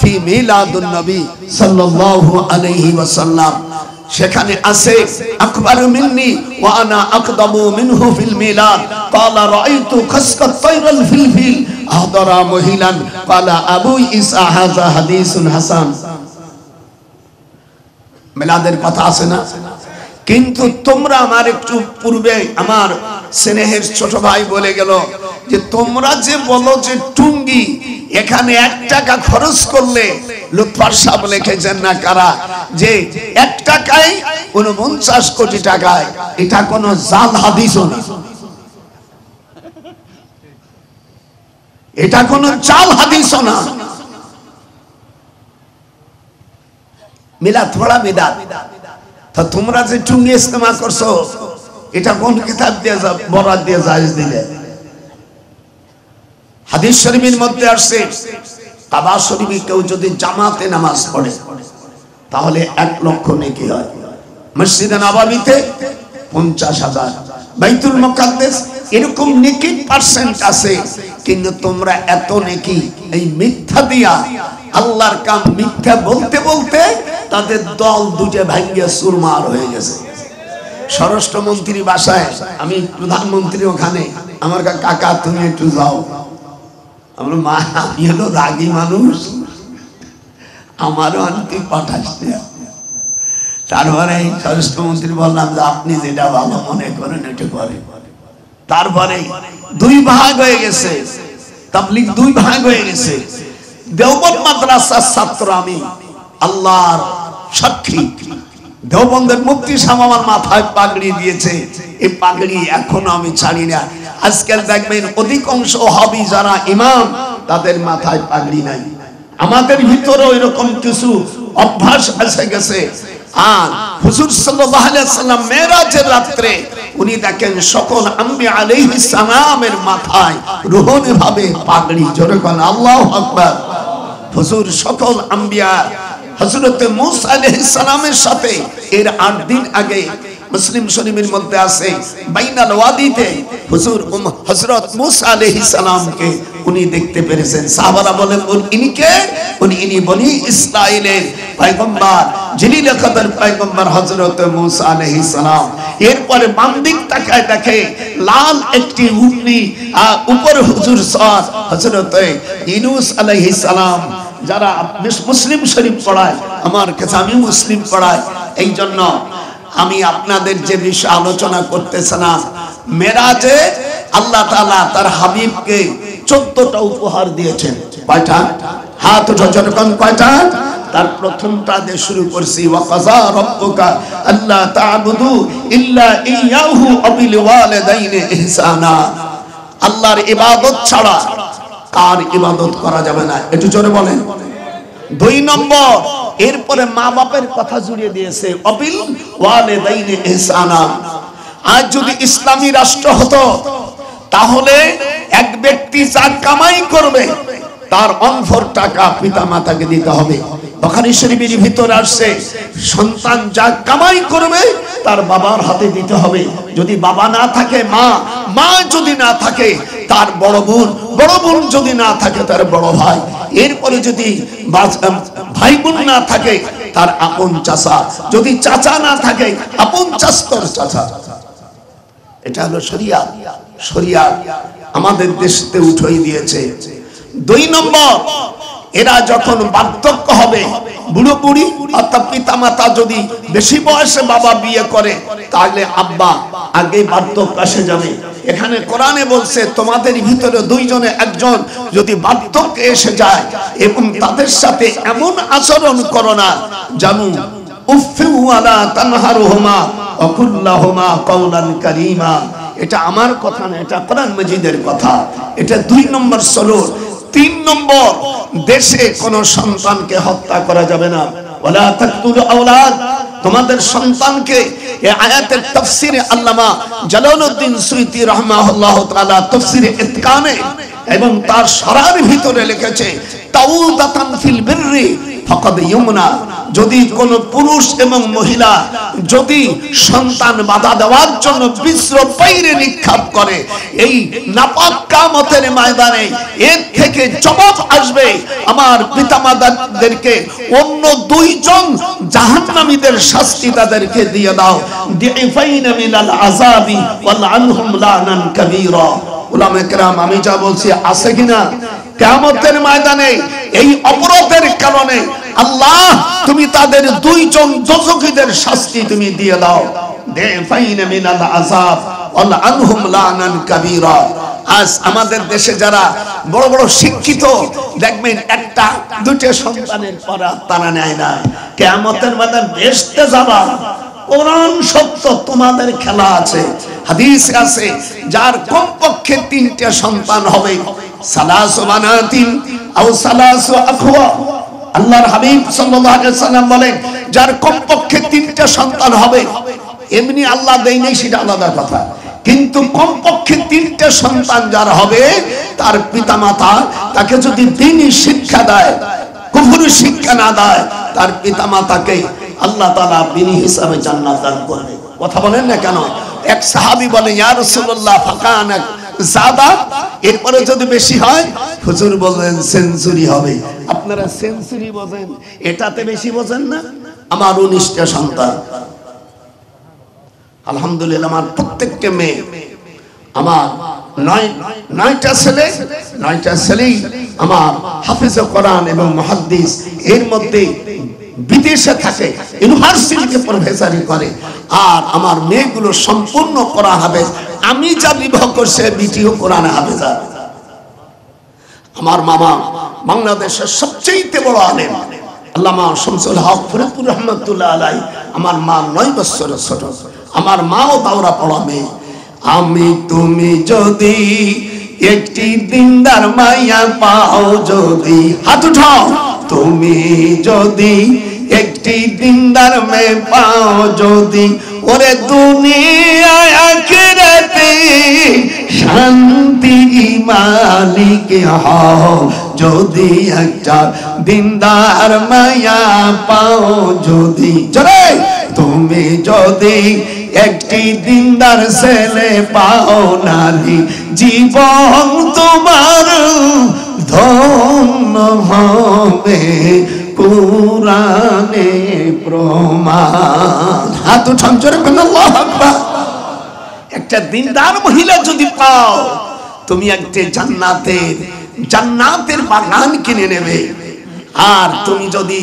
ফি মিলাদুন নবী সাল্লাল্লাহু আলাইহি ওয়াসাল্লাম। সেখানে আছে আকবারু মিন্নি ওয়া আনা আকদামু মিনহু ফিল মিলাদ, ক্বালা রাআইতু খাসকাত তায়রাল ফিলফিল আহদারা মহিলান, ক্বালা আবু ঈসা হাযা হাদিসুন হাসান। মিলাদের কথা আছে না? কিন্তু তোমরা, আমার একটু পূর্বে আমার স্নেহের ছোট ভাই বলে গেল যে তোমরা যে বলো যে টুঙ্গি, এখানে 1 টাকা খরচ করলে, লুৎফর সাহেব লিখেছেন না কারা, যে 1 টাকায় 49 কোটি টাকায়, এটা কোনো জাল হাদিসও না, এটা কোনো জাল হাদিসও না। মিলাদ পড়া বিদআত। তা তোমরা যে টুঙ্গি ইস্তেমা করছো, এটা কোন কিতাব দিয়ে বরাত দিয়ে জায়েজ দিলে? হাদিস শরীফের মধ্যে আসছে কাবা শরীফে কেউ যদি জামাতে নামাজ পড়ে তাহলে 1 লক্ষ নেকি হয়। মসজিদে নববীতে 50,000, বাইতুল মুকাদ্দাস এরকম নেকির পার্সেন্ট আছে। কিন্তু তোমরা এত নেকি এই মিথ্যা দিয়া, আল্লাহর কাম মিথ্যা বলতে বলতে তাদের দল দুটে ভাঙ্গিয়া চুরমার হয়ে গেছে। স্বরাষ্ট্রমন্ত্রী বাসায়, আমি প্রধানমন্ত্রী ওখানে, আমার কাকা তুমি একটু যাও। আমার মা, আমি হলো রাগী মানুষ, আমারও আনতে পাঠাস না। তারপরে স্বরাষ্ট্রমন্ত্রী বললাম যে আপনি যেটা ভালো মনে করেন এটা করেন। তারপরে 2 ভাগ হয়ে গেছে, তাবলীগ 2 ভাগ হয়ে গেছে। দেওবন্দ মাদ্রাসার ছাত্র আমি, আল্লাহর সাক্ষী, দেওবন্দের মুফতি সাহেব আমার মাথায় পাগড়ি দিয়েছে, এই পাগড়ি এখনো আমি ছাড়ি না। আজকাল দেখবেন অধিকাংশ ওহাবী যারা ইমাম, তাদের মাথায় পাগড়ি নাই। আমাদের ভিতরে এরকম কিছু অভ্যাস এসে গেছে। আর হুজুর সাল্লাল্লাহু আলাইহি ওয়াসাল্লাম মেরাজের রাতে উনি দেখেন সকল আম্বিয়া আলাইহিস সালামের মাথায় রুহানি ভাবে পাগড়ি। জোরে বলেন আল্লাহু আকবার। হুজুর সকল আম্বিয়া, হযরত মূসা আলাইহিস সালামের সাথে এর 8 দিন আগে মুসলিম শরীফের মধ্যে আছে, বাইনাল ওয়াদিতে হুজুর হযরত মূসা আলাইহিস সালামকে উনি দেখতে পেরেছেন। সাহাবারা বলেন ইনি কে? ইনি বনি ইসরাইলের পয়গম্বর, জলিল কদর পয়গম্বর হযরত মূসা আলাইহিস সালাম। এরপরে বাম দিক তাকায় দেখে লাল একটি উটনি, উপরে হুজুর সাদ হযরত ইউনূস আলাইহিস সালাম। যারা মুসলিম শরীফ পড়ায়, আমার কাছে আমি মুসলিম পড়াই, এই জন্য আমি আপনাদের যে বিষয় আলোচনা করতেছিলাম, মেরাজে আল্লাহ তাআলা তার হাবিবকে 14টা উপহার দিয়েছেন। কয়টা? হাত উঠো যখন, কয়টা? তার প্রথমটা দিয়ে শুরু করছি, ওয়া কাযা রাব্বুকা আল্লা তা'বুদু ইল্লা ইয়াহু ওয়া বিল ওয়ালিদাইনি ইহসানা। আল্লাহর ইবাদত ছাড়া কার ইবাদত করা যাবে না, একটু জোরে বলেন। 2 নম্বর, এরপরে মা বাপের কথা জুড়িয়ে দিয়েছে, অবিল ওয়ালিদাইনি ইহসানা। আজ যদি ইসলামী রাষ্ট্র হতো তাহলে এক ব্যক্তি যা কামাই করবে তার অনফর টাকা পিতা মাতাকে দিতে হবে। বুখারী শরীফের ভিতরে আসছে সন্তান যা কামাই করবে তার বাবার হাতে দিতে হবে। যদি বাবা না থাকে মা, মা যদি না থাকে তার বড় বোন, বড় বোন যদি না থাকে তার বড় ভাই, এরপরে যদি ভাই বোন না থাকে তার আপন চাচা, যদি চাচা না থাকে আপন চাস্তর চাচা। এটা হলো শরিয়াত। শরিয়াত আমাদের দেশে উঠাই দিয়েছে। 2 নম্বর, এরা যখন বার্ধক্য হবে, বুড়ো বুড়ি অর্থাৎ পিতা মাতা যদি বেশি বয়সে বাবা বিয়ে করে তাহলে আব্বা আগে বার্ধক্য আসে যাবে। এখানে কোরআনে বলছে তোমাদের ভিতরে 2 জনে একজন যদি বার্ধক্য এসে যায় এবং তাদের সাথে এমন আচরণ করো না জানু উফফু ওয়ালা তানহারুহুমা ওয়া কুল্লাহুমা কাওলান কারীমা। এটা আমার কথা না, এটা কোরআন মাজিদের কথা। এটা 2 নম্বর সলুট। 3 নম্বর, দেশে কোন সন্তানকে হত্যা করা যাবে না। ওয়ালা তাকতুলু আওলাদ, তোমাদের সন্তানকে। এই আয়াতের তাফসীরে আল্লামা জালালউদ্দিন সুয়ুতী রাহমাহুল্লাহ তাআলা তাফসীরে ইতকানে এবং তার শরহের ভিতরে লিখেছে তাউদাতান ফিল বিররি ফাকাদ ইউমনা, যদি কোন পুরুষ এবং মহিলা যদি সন্তান বাধা দেওয়ার জন্য বিশ্র বাইরে নিক্ষেপ করে, এই নাপাক কিয়ামতের ময়দানে এর থেকে জবাব আসবে। আমার পিতামাতাদেরকে অন্য 2 জন জাহান্নামীদের শাস্তি তাদেরকে দিয়ে দাও। দিফাইনা মিনাল আযাবি ওয়াল আনহুম লানান কাবীরা। উলামায়ে কেরাম আমি যা বলছি আছে কিনা? কিয়ামতের ময়দানে এই অপরাধের কারণে আল্লাহ তুমি তাদের 2 জন দোজখীদের শাস্তি তুমি দিয়ে দাও। দিফাইনা মিনাল আযাব ওয়াল আনহুম লানান কাবীরা। আজ আমাদের দেশে যারা বড় বড় শিক্ষিত দেখবেন 1টা 2টা সন্তানের পড়া তারা নেয় না। কিয়ামতের ময়দানে বেহেশতে যাবা, কোরআন সত্য, তোমাদের খেলা আছে। হাদিসে আছে যার কমপক্ষে 3টা সন্তান হবে, সালাসু বানাতিন আও সালাসু আখওয়া। আল্লাহর হাবিব সাল্লাল্লাহু আলাইহি সাল্লাম বলেন যার কমপক্ষে 3টা সন্তান হবে, এমনি আল্লাহ দেয় নাই সেটা আলাদা কথা, কিন্তু কমপক্ষে 3টা সন্তান যার হবে তার পিতামাতা তাকে যদি দ্বীনি শিক্ষা দেয়, কুফরি শিক্ষা না দেয়, তার পিতামাতাকে আল্লাহ তাআলা বিনি হিসাবে জান্নাত দান করবে। কথা বলেন না কেন? এক সাহাবী বলেন ইয়া রাসূলুল্লাহ ফাকানা যাদা, এরপরে যদি বেশি হয় হুজুর বলেন সেঞ্চুরি হবে। আপনারা সেঞ্চুরি বোঝেন, এটাতে বেশি বোঝেন না। আমার 19টা সন্তান, আলহামদুলিল্লাহ। আমার প্রত্যেকটা মেয়ে, আমার 9টা ছেলে, 9টা ছেলেই আমার হাফেজে কোরআন এবং মুহাদ্দিস। এর মধ্যে বিদেশে থাকে, ইউনিভার্সিটিতে প্রফেসরি করে। আর আমার মেয়েগুলো সম্পূর্ণ কোরআন হাফেজ। আমি যা বিবাহ করছে বিটিও কোরআন হাফেজা। আমার মামা বাংলাদেশের সবচেয়ে বড় আলেম আল্লামা শামসুল হক ফরিদপুর রহমাতুল্লাহ আলাইহি। আমার মা 9 বছরের ছোট, আমার মাও দাওরা পড়া মেয়ে। আমি তুমি যদি একটি দিনদার মাইয়া পাও, যদি হাত উঠাও, তুমি যদি একটি দিনদার মেয়ে পাও, যদি ওরে দুনিয়ায় আখিরাতে শান্তি মালিক হও, যদি একটা দিনদার মাইয়া পাও, যদি জরে তুমি যদি একটি দিনদার ছেলে পাও, নারী জীবন তোমার ধন্য হবে কুরআনে প্রমাণ। হাত উঠান জোরে বলেন আল্লাহু আকবার। একটা দিনদার মহিলা যদি পাও, তুমি একটা জান্নাতের বাগান কিনে নেবে। আর তুমি যদি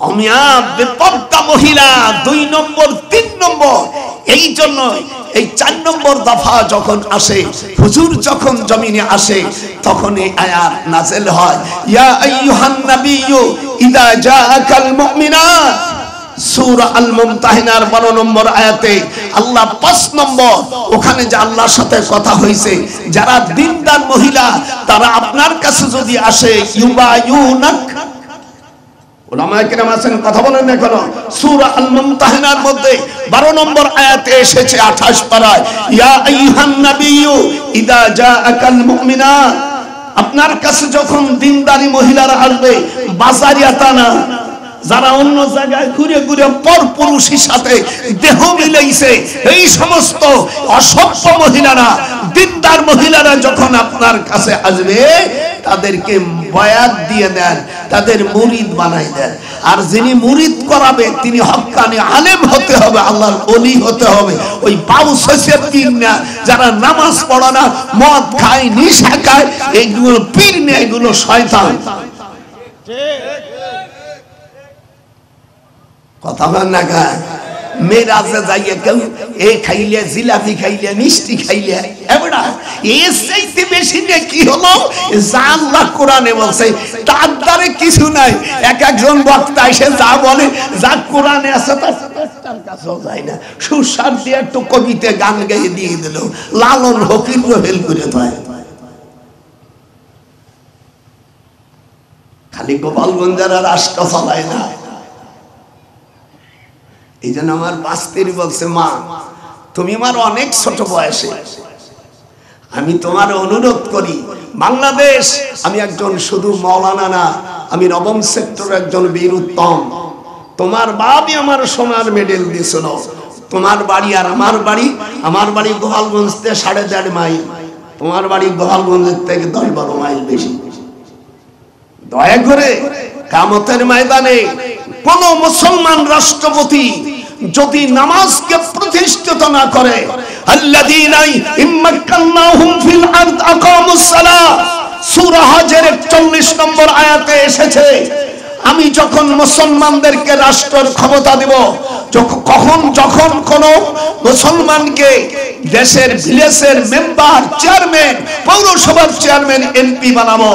অমিয়া বেপরদা মহিলা 2 নম্বর 3 নম্বর, এই জন্য এই 4 নম্বর দফা যখন আসে, হুজুর যখন জমিনে আসে, তখন এই আয়াত নাযিল হয়, ইয়া আইয়ুহান নাবিয়্যু ইযা জাআকাল মুমিনাত। সূরা আল মুমতাহিনার 12 নম্বর আয়াতে আল্লাহ 5 নম্বর ওখানে যে আল্লাহর সাথে কথা হইছে, যারা দিনদার মহিলা তারা আপনার কাছে যদি আসে, ইউবায়ুনাক। উলামায়ে কেরাম আছেন, কথা বলেন না কেন? সূরা আল মুমতাহিনার মধ্যে 12 নম্বর আয়াতে এসেছে 28 পারায়, ইয়া আইয়ুহান নাবিয়্যু ইযা জাআকাল মুমিনাত। আপনার কাছে যখন দিনদারি মহিলারা আসবে, বাজারিয়াতা না, যারা অন্য জায়গায় ঘুরে ঘুরে পরপুরুষের সাথে দেহ মিলাইছে, এই সমস্ত অসভ্য মহিলারা, দিনদার মহিলারা যখন আপনার কাছে আসবে তাদেরকে বয়াত দিয়ে দেন, তাদের মুরিদ বানাই দেন। আর যিনি মুরিদ করাবে তিনি হক্কানি আলেম হতে হবে, আল্লাহর ওলি হতে হবে। ওই বাবু সৈয়দ পীর না, যারা নামাজ পড়ে না, মদ খায়, নিশা খায়, এইগুলো পীর না, এগুলো শয়তান। কথা বল না গা। মেরাজে যাইয়ে কেউ এ খাইলে, জিলাপি খাইলে, মিষ্টি খাইলে, এবড়া এর চাইতে বেশি কি হলো? যা আল্লাহ কোরআনে বলছে তার দ্বারে কিছু নাই। এক একজন বক্তা এসে যা বলে, যা কোরআনে আছে তার কাছেও যায় না। সুরসার দিয়ে একটু কবিতে গান গাইয়ে দিয়ে দিল, লালন ফকির ফেল করে দেয়। খালি গোপালগঞ্জের রাষ্ট্র চালায় না। এই জন্য আমার বাস্তির বলছে, মা তুমি আমার অনেক ছোট বয়সে, আমি তোমার অনুরোধ করি, বাংলাদেশ, আমি একজন শুধু মৌলানা না, আমি নবম সেক্টর একজন বীর উত্তম। তোমার বাপই আমার সোনার মেডেল দিয়েছিল। তোমার বাড়ি আর আমার বাড়ি গোপালগঞ্জ থেকে 1.5 মাইল, তোমার বাড়ি গোপালগঞ্জের থেকে 10-12 মাইল বেশি। দয়া করে কিয়ামতের ময়দানে কোন মুসলমান রাষ্ট্রপতি যদি নামাজকে প্রতিষ্ঠিত না করে, আল্লাযীনা ইম্মাক্কানাহুম ফিল আরদ আকামুস সালাহ, সূরা হজের 41 নম্বর আয়াতে এসেছে, আমি যখন মুসলমানদেরকে রাষ্ট্রের ক্ষমতা দেব, যখন কোন মুসলমানকে দেশের ভিলেজের মেম্বার, চেয়ারম্যান, পৌরসভার চেয়ারম্যান, এমপি বানাবো,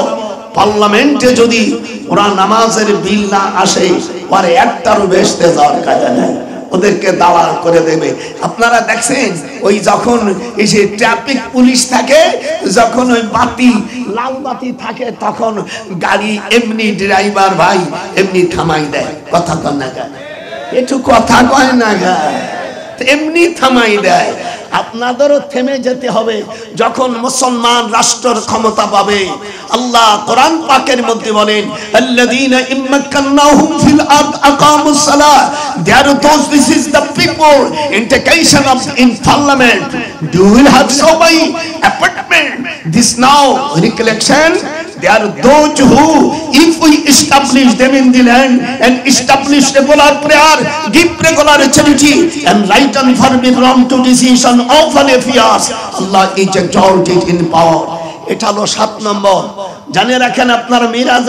পার্লামেন্টে যদি ওরা নামাজের বিল না আসে, পরে একটারও বেচতে যাওয়ার কাজে নেই, ওদেরকে দালাল করে দেবে। আপনারা দেখছেন ওই যখন এই যে ট্রাফিক পুলিশ থাকে, যখন ওই বাতি লাল বাতি থাকে, তখন গাড়ি এমনি ড্রাইভার ভাই এমনি থামাই দেয়। কথা কয় না গা, একটু কথা কয় না গা, এমনি থামাই দেয়। আপনাদেরও থেমে যেতে হবে যখন মুসলমান রাষ্ট্রের ক্ষমতা পাবে। আল্লাহ কোরআন পাকের মধ্যে বলেন, আল্লাযীনা ইম্মাক্কানাহুম ফিল আরদ আকামুস সালাহ, this is the people indication of in parliament. Do will have so many appointment. This now recollection, they are those who, if we establish them in the land and establish regular prayer, give regular charity and right and forbid wrong to decision of an affairs, Allah is exalted in power. এটা হলো 7 নম্বর। জানে রাখেন, আপনারা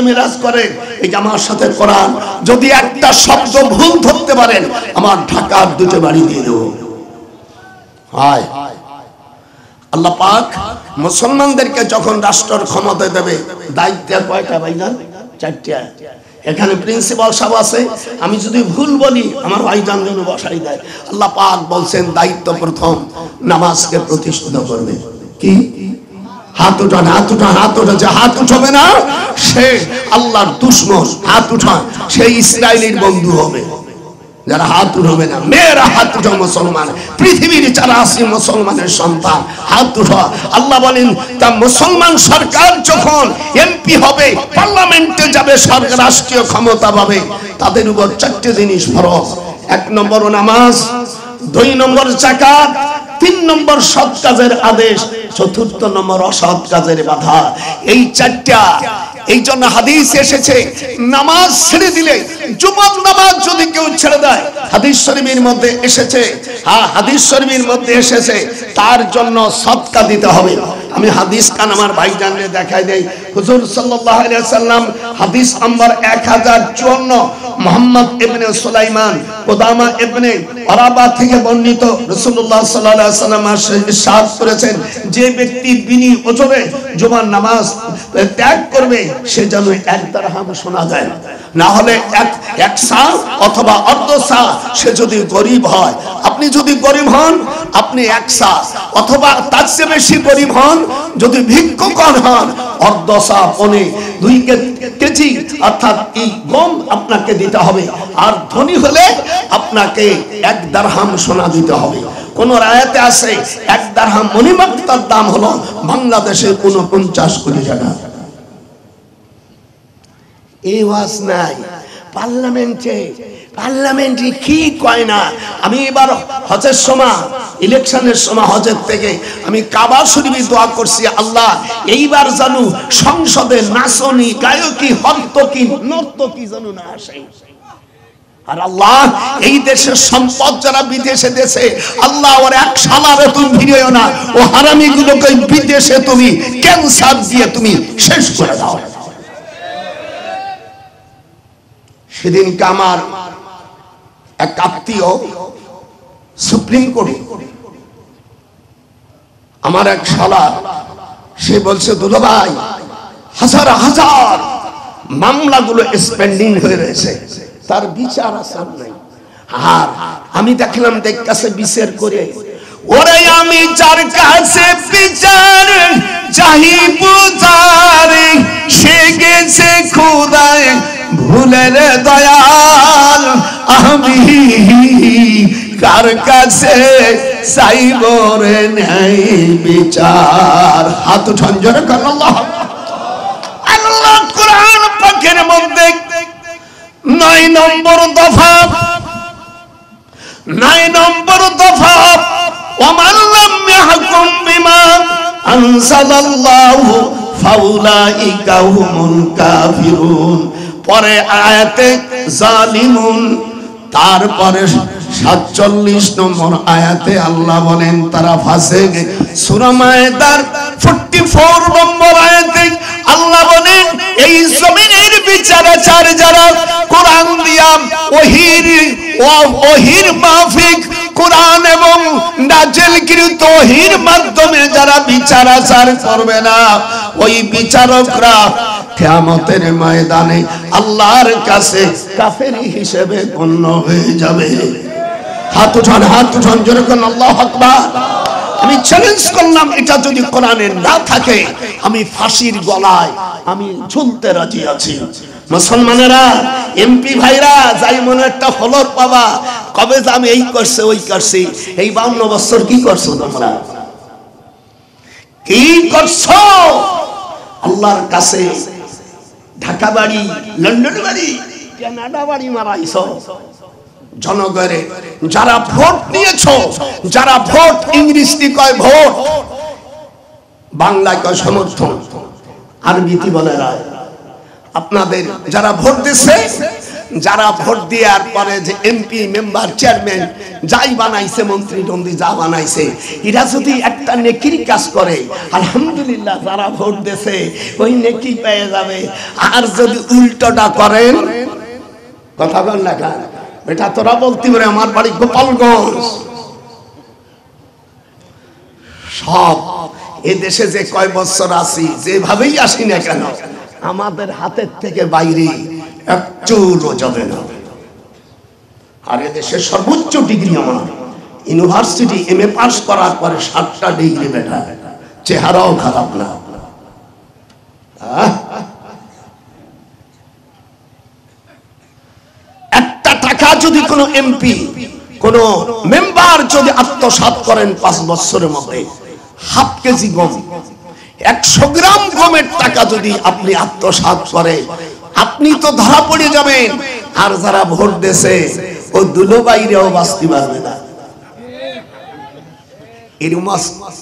মিরাজ করে এই যে আমার সাথে কোরআন, যদি একটা শব্দ ভুল ধরতে পারেন, আমার ঢাকার 2টা বাড়ি দিয়ে দেব। হায় আল্লাহ পাক মুসলমানদেরকে যখন রাষ্ট্রের ক্ষমতা দেবে, দায়িত্ব কয়টা ভাইজান? 4টা। এখানে প্রিন্সিপাল সাহেব আছে, আমি যদি ভুল বলি আমার ভাইজান যেন বসাই দেয়। আল্লাহ পাক বলছেন দায়িত্ব প্রথম নামাজকে প্রতিষ্ঠিত করবে। কি? হাত উঠান, হাত উঠান, হাত উঠা। যে হাত উঠাবে না সে আল্লাহর দুশমন। হাত উঠান, সে ইসরায়েলের বন্ধু হবে। যারা হাত উঠাবে না, মেয়েরা হাত উঠা, মুসলমান, পৃথিবীর যারা আছে মুসলমানের সন্তান, হাত উঠা। আল্লাহ বলেন, তা মুসলমান সরকার যখন এমপি হবে, পার্লামেন্টে যাবে, সরকার রাষ্ট্রীয় ক্ষমতা পাবে, তাদের উপর 4টে জিনিস ফরজ। 1 নম্বর নামাজ, 2 নম্বর যাকাত, 3 নম্বর সৎ কাজের আদেশ, 4র্থ নম্বর অসৎ কাজের বাধা। এই 4টা। এই জন্য হাদিস এসেছে, নামাজ ছেড়ে দিলে, জুমার নামাজ যদি কেউ ছেড়ে দেয়, হাদিস শরীফের মধ্যে এসেছে, হাদিস শরীফের মধ্যে এসেছে তার জন্য সদকা দিতে হবে। আমি হাদিস কান আমার ভাইজানকে দেখাই দেই। হুজুর সাল্লাল্লাহু আলাইহি ওয়াসাল্লাম, হাদিস নাম্বার 1054, মুহাম্মদ ইবনে সুলাইমান কুদামা ইবনে আরাবা থেকে বর্ণিত, রাসূলুল্লাহ সাল্লাল্লাহু আলাইহি ওয়াসাল্লাম ইরশাদ করেছেন, যে ব্যক্তি বিনি ওজরে জুমার নামাজ ত্যাগ করবে, সে যেন 1 দিরহাম শোনা যায়, না হলে এক সা অথবা অর্ধ সা। সে যদি গরিব হয়, আপনি যদি গরিব হন, আপনি 1 সা, অথবা তার চেয়ে বেশি গরিব হন, যদি ভিক্ষুক হন, অর্ধ সা, 2 কেজি অর্থাৎ এই গম আপনাকে দিতে হবে। আর ধনী হলে আপনাকে 1 দিরহাম সোনা দিতে হবে। কোন রায়াতে আছে 1 দিরহাম মনিমাক্তার দাম হলো বাংলাদেশে 49 কোটি টাকা। এই ওয়াজ নাই, পার্লামেন্টে কি কয় না। আমি এবার হজের সময়, ইলেকশনের সময় হজের থেকে আমি কাবা শরীফে দোয়া করছি, আল্লাহ এইবার জানু সংসদে নাচনি, গায়কি, হর্তকি, নর্তকি জানু না আসে। আর আল্লাহ এই দেশের সম্পদ যারা বিদেশে দেশে, আল্লাহ ওর এক সালারে তুমি ভিড়িও না, ও হারামি গুলোকে বিদেশে তুমি ক্যান্সার দিয়ে তুমি শেষ করে দাও। সেদিনকে আমার এক আত্মীয় সুপ্রিম কোর্টে, আমার এক শালা, সে বলছে দুলা ভাই হাজার হাজার মামলাগুলো স্পেন্ডিং হয়ে রয়েছে, তার বিচার আসার নাই। আর আমি দেখলাম কাছে বিচার করে, ওরে আমি যার কাছে বিচার চাহি বুঝার, সে গেছে খোদায় ভুলের দয়াল, আমি কার কাছে চাইব রে ন্যায় বিচার। হাত উঠান জোরে করেন আল্লাহ। আল্লাহ কোরআন পাকের মধ্যে 9 নম্বর দফা, 9 নম্বর দফা, ওয়ামান লাম ইয়াহকুম বিমা আনজালাল্লাহু ফাউলাইকা হুমুল কাফিরুন। পরে আয়াতে জালিমুন, তারপরে 47 নম্বর আয়াতে আল্লাহ বলেন তারা ফাসিক। সূরা মায়েদার 44 নম্বর আয়াতে আল্লাহ বলেন এই জমিনের বিচারাচার যারা কোরআন দিয়া ওহির মাফিক কোরআন এবং নাজিলকৃত ওহির মাধ্যমে যারা বিচারাচার করবে না, ওই বিচারকরা কিয়ামতের ময়দানে আল্লাহর কাছে কাফের হিসেবে গণ্য হয়ে যাবে। হাত উঠান জোরে কোন আল্লাহু আকবার। আমি চ্যালেঞ্জ করলাম, এটা যদি কোরআনে না থাকে আমি ফাঁসির গলায় আমি ঝুলতে রাজি আছি। মুসলমানেরা, এমপি ভাইরা, যাই মনে একটা ফলর পাবা, কবে যে আমি এই করছে ওই করছি, এই 52 বছর কি করছো তোমরা, কি করছো? আল্লাহর কাছে ঢাকা বাড়ি, লন্ডন বাড়ি, কানাডা বাড়ি মারাইছো। জনগণে যারা ভোট নিয়েছো, যারা ভোট, ইংরেজি কয় ভোট, বাংলায় কয় সমর্থন, আরবিতে বলে রায়। আপনাদের যারা ভোট দিছে, যারা ভোট দেওয়ার পরে যে এমপি, মেম্বার, চেয়ারম্যান যাই বানাইছে, মন্ত্রী টন্ত্রী যা বানাইছে, এরা যদি একটা নেকির কাজ করে, আলহামদুলিল্লাহ যারা ভোট দিছে ওই নেকি পেয়ে যাবে। আর যদি উল্টোটা করেন, কথা বল না কেন, এটা তোরা বলতে পারে আমার বাড়ি গোপালগঞ্জ। সব এদেশে যে কয় বছর আছি, যেভাবেই আসি না কেন, আমাদের হাতের থেকে বাইরে একচুলও যাবে না। আর এদেশের সর্বোচ্চ ডিগ্রি আমার ইউনিভার্সিটি, MA পাস করার পরে 7টা ডিগ্রি, বেটা চেহারাও খারাপ না। একটা টাকা যদি কোনো এমপি, কোন মেম্বার যদি আত্মসাৎ করেন 5 বছরের মধ্যে, হাফ কেজি গম, 100 গ্রাম গমের টাকা যদি আপনি আত্মসাৎ করেন, আপনি তো ধরা পড়ে যাবেন। আর যারা ভোট দেছে ও দুলো বাইরেও বাঁচতে পারবে না। এরকম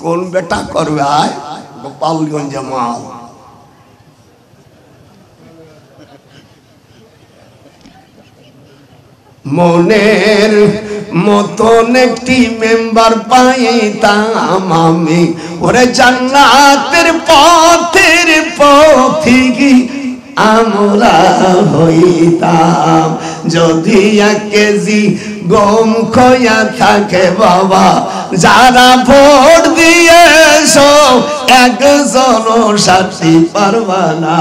কোন বেটা করবে? আয় গোপালগঞ্জে মাল। মনের মতন একটি মেম্বার পাইতাম আমি, ওরে জান্নাতের পথের পথিক আমরা হইতাম। যদি 1 কেজি গম খয়া থাকে বাবা, যারা ভোট দিয়েছো একজনও সাথে পারবা না।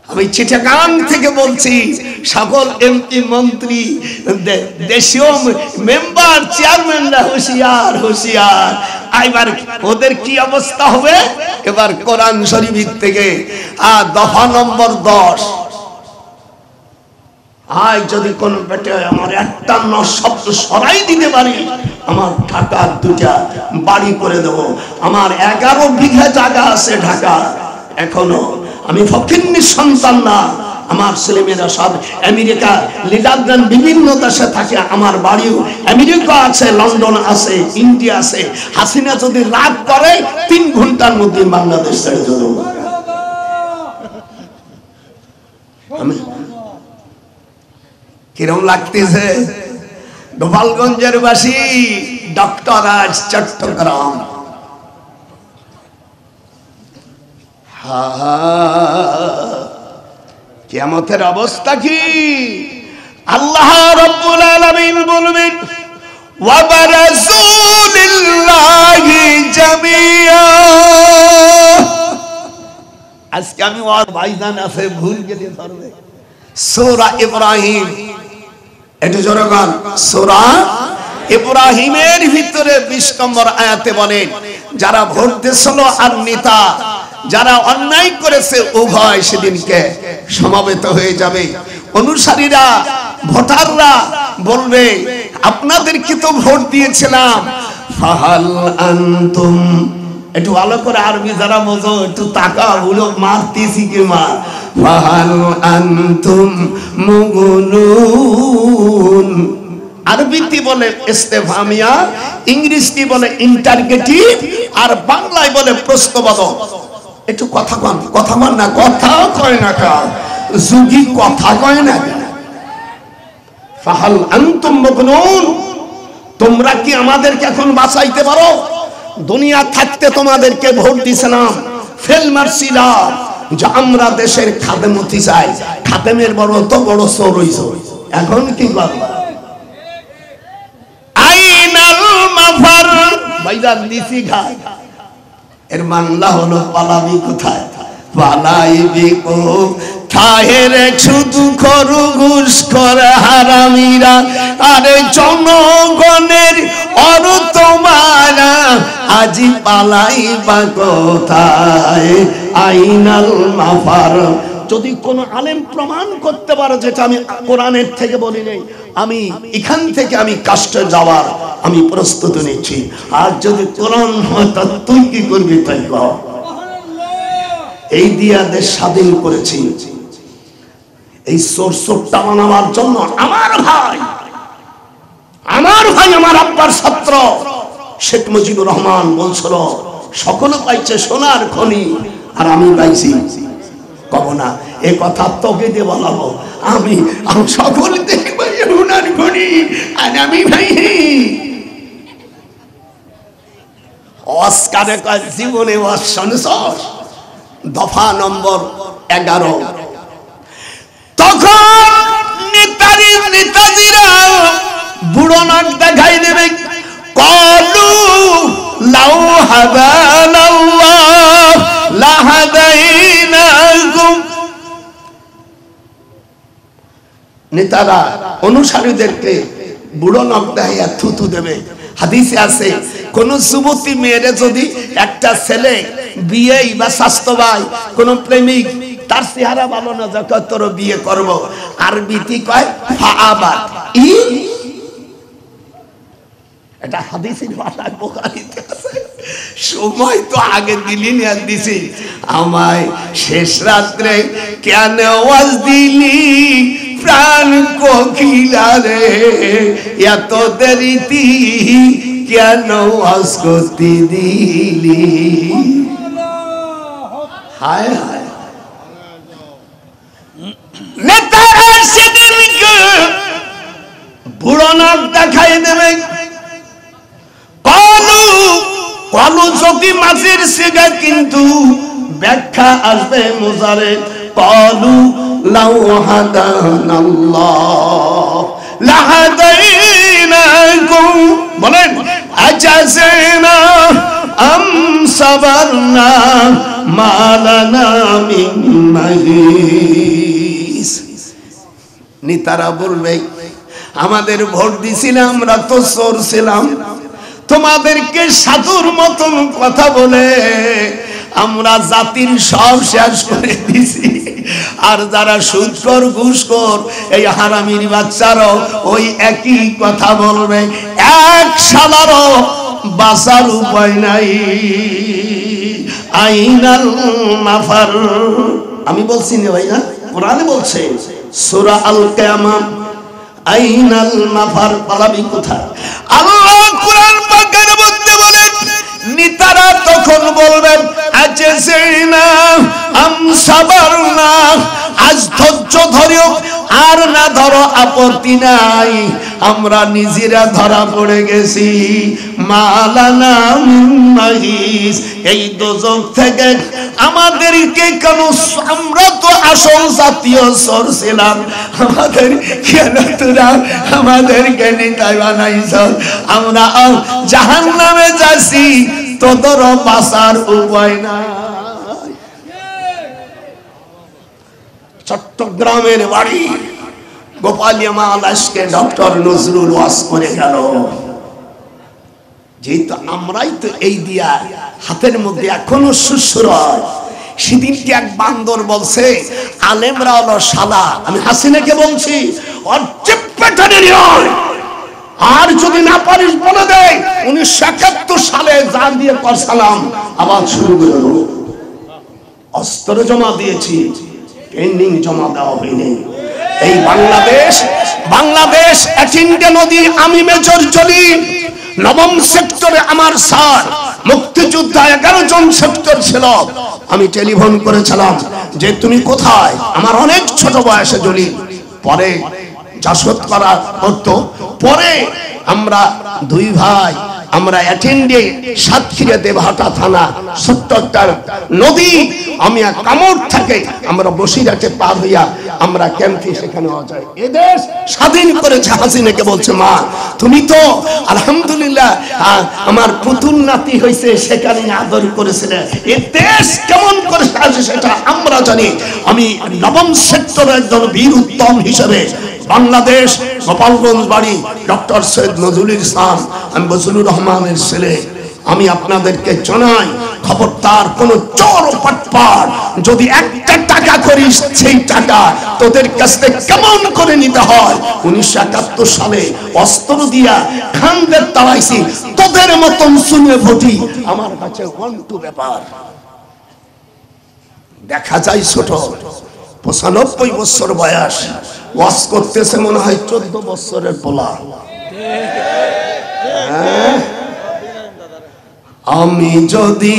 আমি চিটাগাং থেকে বলছি, সকল এমপি, মন্ত্রী, দেশীয় মেম্বার, চেয়ারম্যানরা হুঁশিয়ার, হুঁশিয়ার। এবার ওদের কি অবস্থা হবে? এবার কোরআন শরীফ থেকে দফা নম্বর 10, আয় যদি কোন বেটে আমার একটা শব্দ সরাই দিতে পারি, আমার ঢাকার 2টা বাড়ি করে দেবো। আমার 11 বিঘা জায়গা আছে ঢাকা, এখনো আমি ফকিন্নির সন্তান না, আমার ছেলেমেয়েরা সব আমেরিকা লিডারগণ বিভিন্ন দেশে থাকে, আমার বাড়িও আমেরিকা আছে, লন্ডন আছে, ইন্ডিয়া আছে। হাসিনা যদি রাগ করে 3 ঘন্টার মধ্যে বাংলাদেশ ছেড়ে চলে যাবে। কিরম লাগতেছে? গোপালগঞ্জের বাসী ডক্টর আজ চট্টগ্রাম। কিয়ামতের অবস্থা কি? আল্লাহ রাব্বুল আলামিন বলবেন ওয়া বারাজু লিল্লাহি জামিআ। আজকে আমি ওর ভাইজান আছে ভুল গেলে ধরবে। সূরা ইব্রাহিম, এটা জোরে গান। সূরা ইব্রাহিমের ভিতরে 20 নম্বর আয়াতে বলেন যারা ভোট দিয়েছিল আর নেতা যারা অন্যায় করেছে উভয় সেদিনকে সমাবেত হয়ে যাবে। অনুসারীরা ভোটাররা বলবে আপনাদেরকে তো ভোট দিয়েছিলাম, ফাহাল আনতুম, একটু ভালো করে আরবি যারা বোঝো একটু তাকা হলো মারতেছি কি মা, ফাহাল আনতুম মুগনুন। আরবিতে বলে ইস্তেফামিয়া, ইংরেজিতে বলে ইন্টারগেটিভ, আর বাংলায় বলে প্রশ্নবোধক। একটু কথা কন, কথা বল না, কথা কয় না কা যুগী কথা কয় না। ফাহাল আনতুম মুগনুন, তোমরা কি আমাদেরকে এখন বাঁচাইতে পারো? দুনিয়া থাকতে তোমাদেরকে ভোট দিছিলাম, ফেল মারছিলাম যে আমরা দেশের খাদেমতি চাই, খাদেমের বড় তো বড় চোর হইছো, এখন কি করবা? আইনাল মাফার, ভাইজান দিছি খায়, এর বাংলা হলো পালাবি কোথায়? পালাইবি কোথায় রে শুধু খরগোশ করে হারামিরা, আরে জনগণের অর্থ মারা আজি পালাইবা কোথায়? আইনাল মাফার। যদি কোন আলেম প্রমাণ করতে পারো যেটা আমি কোরআনের থেকে বলি নাই, আমি এখান থেকে আমি কাস্টে যাওয়ার আমি প্রস্তুতি নিচ্ছি। আর যদি কোরআন হয় তা তুই কি করবি তাই কর। এই দিয়া দেশ স্বাধীন করেছি, এই সোর্সটা বানাবার জন্য আমার ভাই আমার আব্বার ছাত্র শেখ মুজিবুর রহমান বলছিল সকলে পাইছে সোনার খনি আর আমি পাইছি কব না। এ কথা তোকে দিয়ে বলাবো, আমি সকলে দেখবো সোনার খনি আর আমি ভাই। অস্কারে কয় জীবনে শুনছ দফা নম্বর 11। তখন নেতাজিরা বুড়ো নাক দেখাই দেবে, কলু লাউ হাদানাল্লাহ লাহাদাইনাকুম। নেতারা অনুসারীদেরকে বুড়ো নাক দেখাইয়া থুতু দেবে। হাদিসে আছে কোন যুবতী মেয়েরে যদি একটা ছেলে বিয়ে বা স্বাস্থ্য ভাই কোন প্রেমিক তার চেহারা ভালো না যা তোর বিয়ে করব, আরবিতে কয় ফাআবাত ই, এটা হাদিসের ভাষায় বুখারীতে আছে। সময় তো আগে দিলি না দিছি, আমায় শেষ রাত্রে কেন ওয়াজ দিলি প্রাণ কোকিলা রে, এত দেরিতে কেন ওয়াজ করতে দিলি? হায় হায়, নেতারা সেদিনকে বুড়ো নাক দেখাই দেবে। কলু যদি মাছের সিগা কিন্তু ব্যাখ্যা আসবে মুজারে। কলু লাউ হাদানাল্লাহ লাহাদাইনাকুম, বলেন আজাসনা আম সাবারনা মালানা মিন মাহিস। নেতারা বলবে আমাদের ভোট দিছিলাম, আমরা তো চোর ছিলাম, তোমাদেরকে সাধুর মতন কথা বলে আমরা জাতির সব শেষ করে দিছি। আর যারা সুদখোর ঘুষখোর এই হারামির বাচ্চারাও ওই একই কথা বলবে, এক শালারও বাঁচার উপায় নাই। আইনাল মাফার, আমি বলছি না ভাই না, কোরআনে বলছে সূরা আল কিয়ামা আইনাল মাফার, পালাবি কোথায়? আল্লাহ কোরআন পাকের মধ্যে বলেন নিতারা তখন বলবেন আজেসিনা আম সাবারনা, আজ ধৈর্য ধরো আর না ধরো আপত্তি নাই, আমরা নিজেরা ধরা পড়ে গেছি। মালানা মিন মাহিস, এই দোজখ থেকে আমাদেরকে কেন, আমরা তো আসল জাতীয় চোর ছিলাম, আমাদের কেন তোরা আমাদেরকে নিতাই বানাইছ, আমরা জাহান্নামে যাচ্ছি, তোদের বাঁচার উপায় নাই। চট্টগ্রামের বাড়ি গোপালিয়া মাল আজকে ডক্টর নজরুল ওয়াজ করে গেল, যেহেতু আমরাই তো এই দিয়া হাতের মধ্যে এখনো সুসুরয়। সেদিনকে এক বান্দর বলছে আলেমরা হলো শালা, আমি হাসিনাকে বলছি আর যদি না পারিস বলে দেয় 1971 সালে জান দিয়ে করসালাম আবার শুরু করে দেব। অস্ত্র জমা দিয়েছি, পেন্ডিং জমা দেওয়া হয়নি। এই বাংলাদেশ এচিন্ডে নদী, আমি মেজর জলিল, নবম সেক্টরে আমার স্যার মুক্তিযোদ্ধা 11 জন সেক্টর ছিল। আমি টেলিফোন করেছিলাম যে তুমি কোথায়, আমার অনেক ছোট বয়সে জলিল, পরে জাসদ করা করতো, পরে আমরা দুই ভাই আমরা অ্যাটেন্ডে সাতক্ষীরা দেবহাটা থানা সত্তরটার নদী, আমি কামড় থেকে আমরা বসিরহাটে পার হইয়া আমরা ক্যাম্পে সেখানে যাই। এ দেশ স্বাধীন করেছে হাসিনাকে বলছে মা তুমি তো আলহামদুলিল্লাহ আমার পুতুল নাতি হয়েছে, সেখানে আদর করেছিলে। এ দেশ কেমন করে আছে সেটা আমরা জানি। আমি নবম সেক্টরের একজন বীর উত্তম হিসেবে বাংলাদেশ গোপালগঞ্জ বাড়ি ডক্টর সৈয়দ নজরুল ইসলাম, আমি বজলুর রহমানের ছেলে। আমি আপনাদেরকে জানাই খবরদার কোন চোর পাটপাট যদি একটা টাকা করিস সেই টাকা তোদের কাছ থেকে কেমন করে নিতে হয়। 1971 সালে অস্ত্র দিয়া খানদের তাড়াইছি, তোদের মতন শুনে ভোটি আমার কাছে 1-2 ব্যাপার। দেখা যায় ছোট 95 বছর বয়স, ওয়াজ করতেছে মনে হয় 14 বছরের পোলা। আমি যদি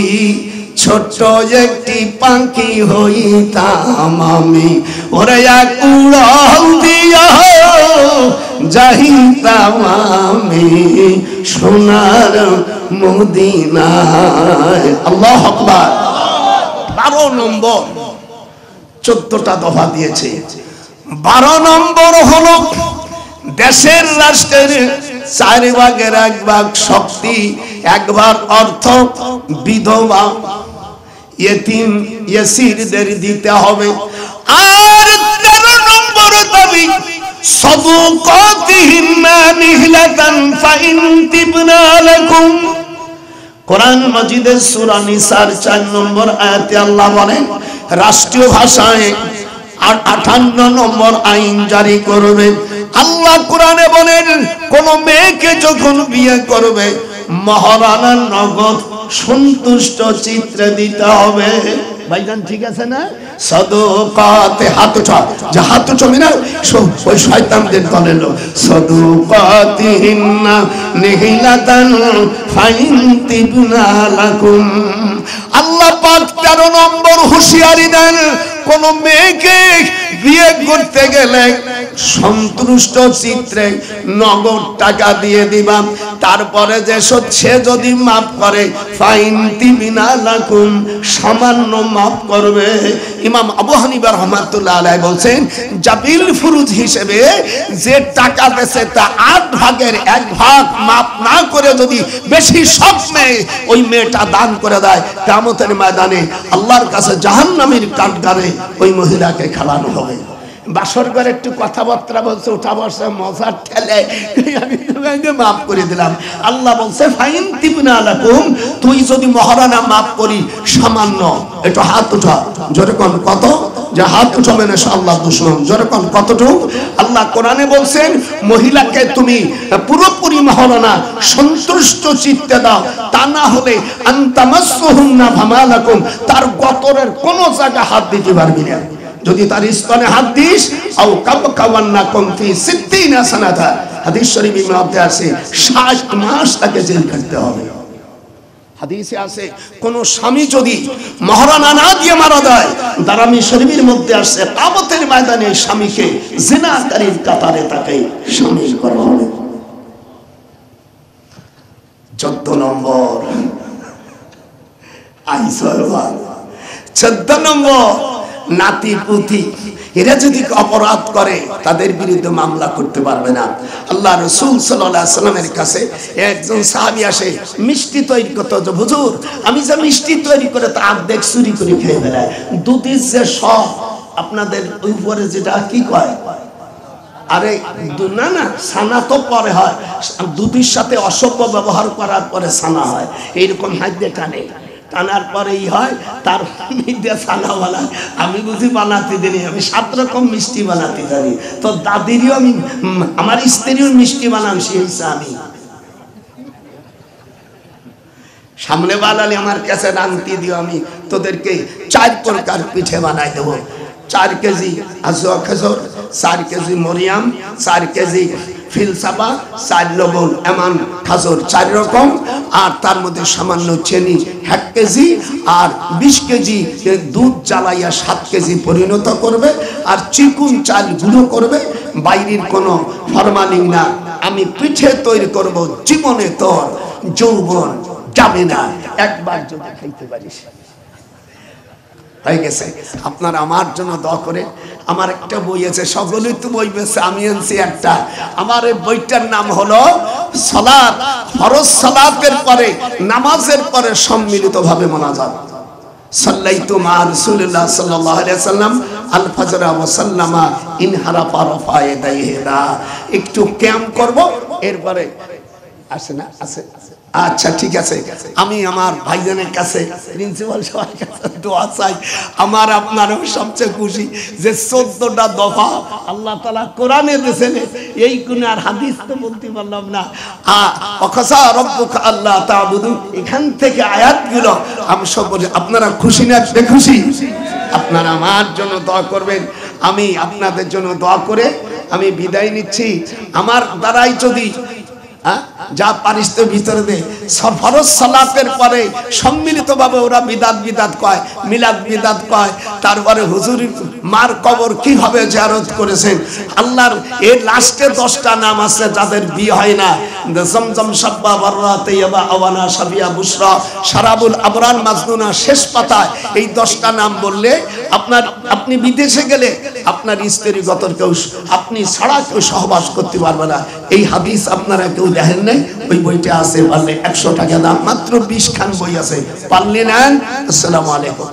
ছোট একটি পাখি হইতাম, আমি ওরে এক উড়াল দিয়া যাইতাম আমি সোনার মদিনায়। আল্লাহু আকবার। 12 নম্বর 14টা দফা দিয়েছে। 12 নম্বর হলো দেশের রাষ্ট্রের 4 ভাগের 1 ভাগ শক্তি, 1 ভাগ অর্থ বিধবা ইয়েতিম ইয়াসিরদের দিতে হবে। আর 13 নম্বর দাবি সাদুকাতিহিন্না নিহলাতান ফাইন তিবনা লাকুম। কোরআন মাজিদের সূরা নিসার 4 নম্বর আয়াতে আল্লাহ বলেন রাষ্ট্রীয় ভাষায় 58 নম্বর আইন জারি করবে। আল্লাহ কোরআনে বলেন কোন মেয়েকে যখন বিয়ে করবে মহারানা নগদ সন্তুষ্ট চিত্রে দিতে হবে। ভাইজান ঠিক আছে না? সাদুকাতে হাত উঠা, যে হাত উঠাবি না ওই শয়তানদের দলের লোক। সাদুকাতিহিন্না নিহলাতান ফাইন তিবনা লাকুম। আল্লাহ পাক 13 নম্বর হুঁশিয়ারি দেন কোন মেয়েকে বিয়ে করতে গেলে সন্তুষ্ট চিত্রে নগদ টাকা দিয়ে দিবা, তারপরে যে সে যদি মাফ করে ফাইন তিবিনা লাকুম, সামান্য মাফ করবে। ইমাম আবু হানিফা রাহমাতুল্লাহ আলাইহি বলছেন জাবিল ফুরুজ হিসেবে যে টাকা দেছে তা 8 ভাগের 1 ভাগ মাফ না করে যদি বেশি সব মেয়ে ওই মেয়েটা দান করে দেয়, কিয়ামতের ময়দানে আল্লাহর কাছে জাহান্নামের কাঠগড়ায় ওই মহিলাকে খেলানো হবে। বাসর ঘরে একটু কথাবার্তা বলছে, উঠা বসে মজার ঠেলে আমি তোমাকে মাফ করে দিলাম। আল্লাহ বলছে ফাইন তিবনা লাকুম, তুই যদি মহারানা মাফ করি সামান্য, একটু হাত উঠা জোরে কোন কত, যে হাত উঠাবেন ইনশাআল্লাহ দুশমন জোরে কোন কতটুকু। আল্লাহ কোরআনে বলছেন মহিলাকে তুমি পুরোপুরি মহারানা সন্তুষ্ট চিত্তে দাও, তা না হলে আনতামাসসুহুন্না ফামা লাকুম, তার গতরের কোন জায়গা হাত দিতে পারবি না। যদি তার স্তনে হাত দিস আও কাবকাওয়ান্না কুমফি 60 সানাতা, হাদিস শরীফে মধ্যে আছে 60 মাস তাকে জেল কাটতে হবে। হাদিসে আছে কোন স্বামী যদি মহারানা না দিয়ে মারা দেয়, দারামি শরীফের মধ্যে আছে কিয়ামতের ময়দানে স্বামীকে জিনাকারীর কাতারে তাকে শামিল করা হবে। 14 নম্বর 14 নম্বর নাতি পুতি, এরা যদি অপরাধ করে তাদের বিরুদ্ধে মামলা করতে পারবে না। আল্লাহ রাসূল সাল্লাল্লাহু আলাইহি ওয়াসাল্লামের কাছে একজন সাহাবী আসে, মিষ্টি তৈরি করতে, হুজুর আমি যে মিষ্টি তৈরি করে তা অর্ধেক চুরি করে খেয়ে ফেলায়, দুধের যে সব আপনাদের ওই উপরে যেটা কি কয়, আরে না না ছানা তো পরে হয়, দুধের সাথে অসভ্য ব্যবহার করার পরে ছানা হয়, এইরকম হাত দিয়ে টানে, টানার পরেই হয় তার মিডিয়া ছানা বানায়। আমি বুঝি বানাতে দিই, আমি 7 রকম মিষ্টি বানাতে জানি, তো দাদিরও আমি, আমার স্ত্রীও মিষ্টি বানান শিখেছি আমি। সামনে বানালে আমার কাছে রান্তি দিও, আমি তোদেরকে 4 প্রকার পিঠে বানাই দেবো। 4 কেজি আজওয়া খেজুর, 4 কেজি মরিয়াম, 4 কেজি ফিলসাবা, 4 লবণ এমন খাজুর 4 রকম, আর তার মধ্যে সামান্য চিনি 1 কেজি, আর 20 কেজি দুধ জ্বালাইয়া 7 কেজি পরিণত করবে, আর চিকুন চাল গুঁড়ো করবে, বাইরের কোনো ফরমালিন না। আমি পিঠে তৈরি করব, জীবনে তোর যৌবন যাবে না, একবার যদি খাইতে পারিস। হয়ে গেছে। আপনারা আমার জন্য দোয়া করে। আমার একটা বই আছে, সকলেই তো বই পেয়েছে, আমি আনছি একটা। আমার এই বইটার নাম হলো সালাত, ফরজ সালাতের পরে, নামাজের পরে সম্মিলিতভাবে মোনাজাত। সাল্লাইতু মা রাসূলিল্লাহ সাল্লাল্লাহু আলাইহি ওয়াসাল্লাম আল ফজর ওয়া সাল্লামা ইন হারাফা রাফায়েদাইহিনা। একটু ক্যাম্প করব, এরপরে আসে না আছে। আচ্ছা ঠিক আছে, আমি আমার ভাইজানের কাছে, প্রিন্সিপাল সবার কাছে দোয়া চাই। আমার আপনারও সবচেয়ে খুশি যে 14টা দফা আল্লাহ তাআলা কোরআনে দিয়েছেন, এই কোন আর হাদিস তো বলতে পারলাম না। ওয়াকাসা রাব্বুকা আল্লাহ তা'বুদু, এখান থেকে আয়াতগুলো আমি সব বলি। আপনারা খুশি না বেখুশি? আপনারা আমার জন্য দোয়া করবেন, আমি আপনাদের জন্য দোয়া করে আমি বিদায় নিচ্ছি। আমার দ্বারাই যদি যা পারিস তো ভিতরে দে। ফরজ সালাতের পরে সম্মিলিতভাবে ওরা বিদাত কয়, মিলাদ বিদাত কয়। তারপরে হুজুর মার কবর কিভাবে জিয়ারত করেছেন। আল্লাহর এর লাস্টে 10টা নাম আছে যাদের বিয়ে হয় না, জমজম সাব্বা বাররা তাইয়্যিবা আওয়ানা সাবিয়া বুশরা শারাবুল আবরার মাজনুনা, শেষ পাতায় এই 10টা নাম বললে আপনি বিদেশে গেলে আপনার স্ত্রী গতর কেউ আপনি ছাড়া কেউ সহবাস করতে পারবে না। এই হাদিস আপনারা কেউ দেখেন নাই, ওই বইটা আছে, পারলে 100 টাকা দাম, মাত্র 20 খান বই আছে, পারলে নেন। আসসালামু আলাইকুম।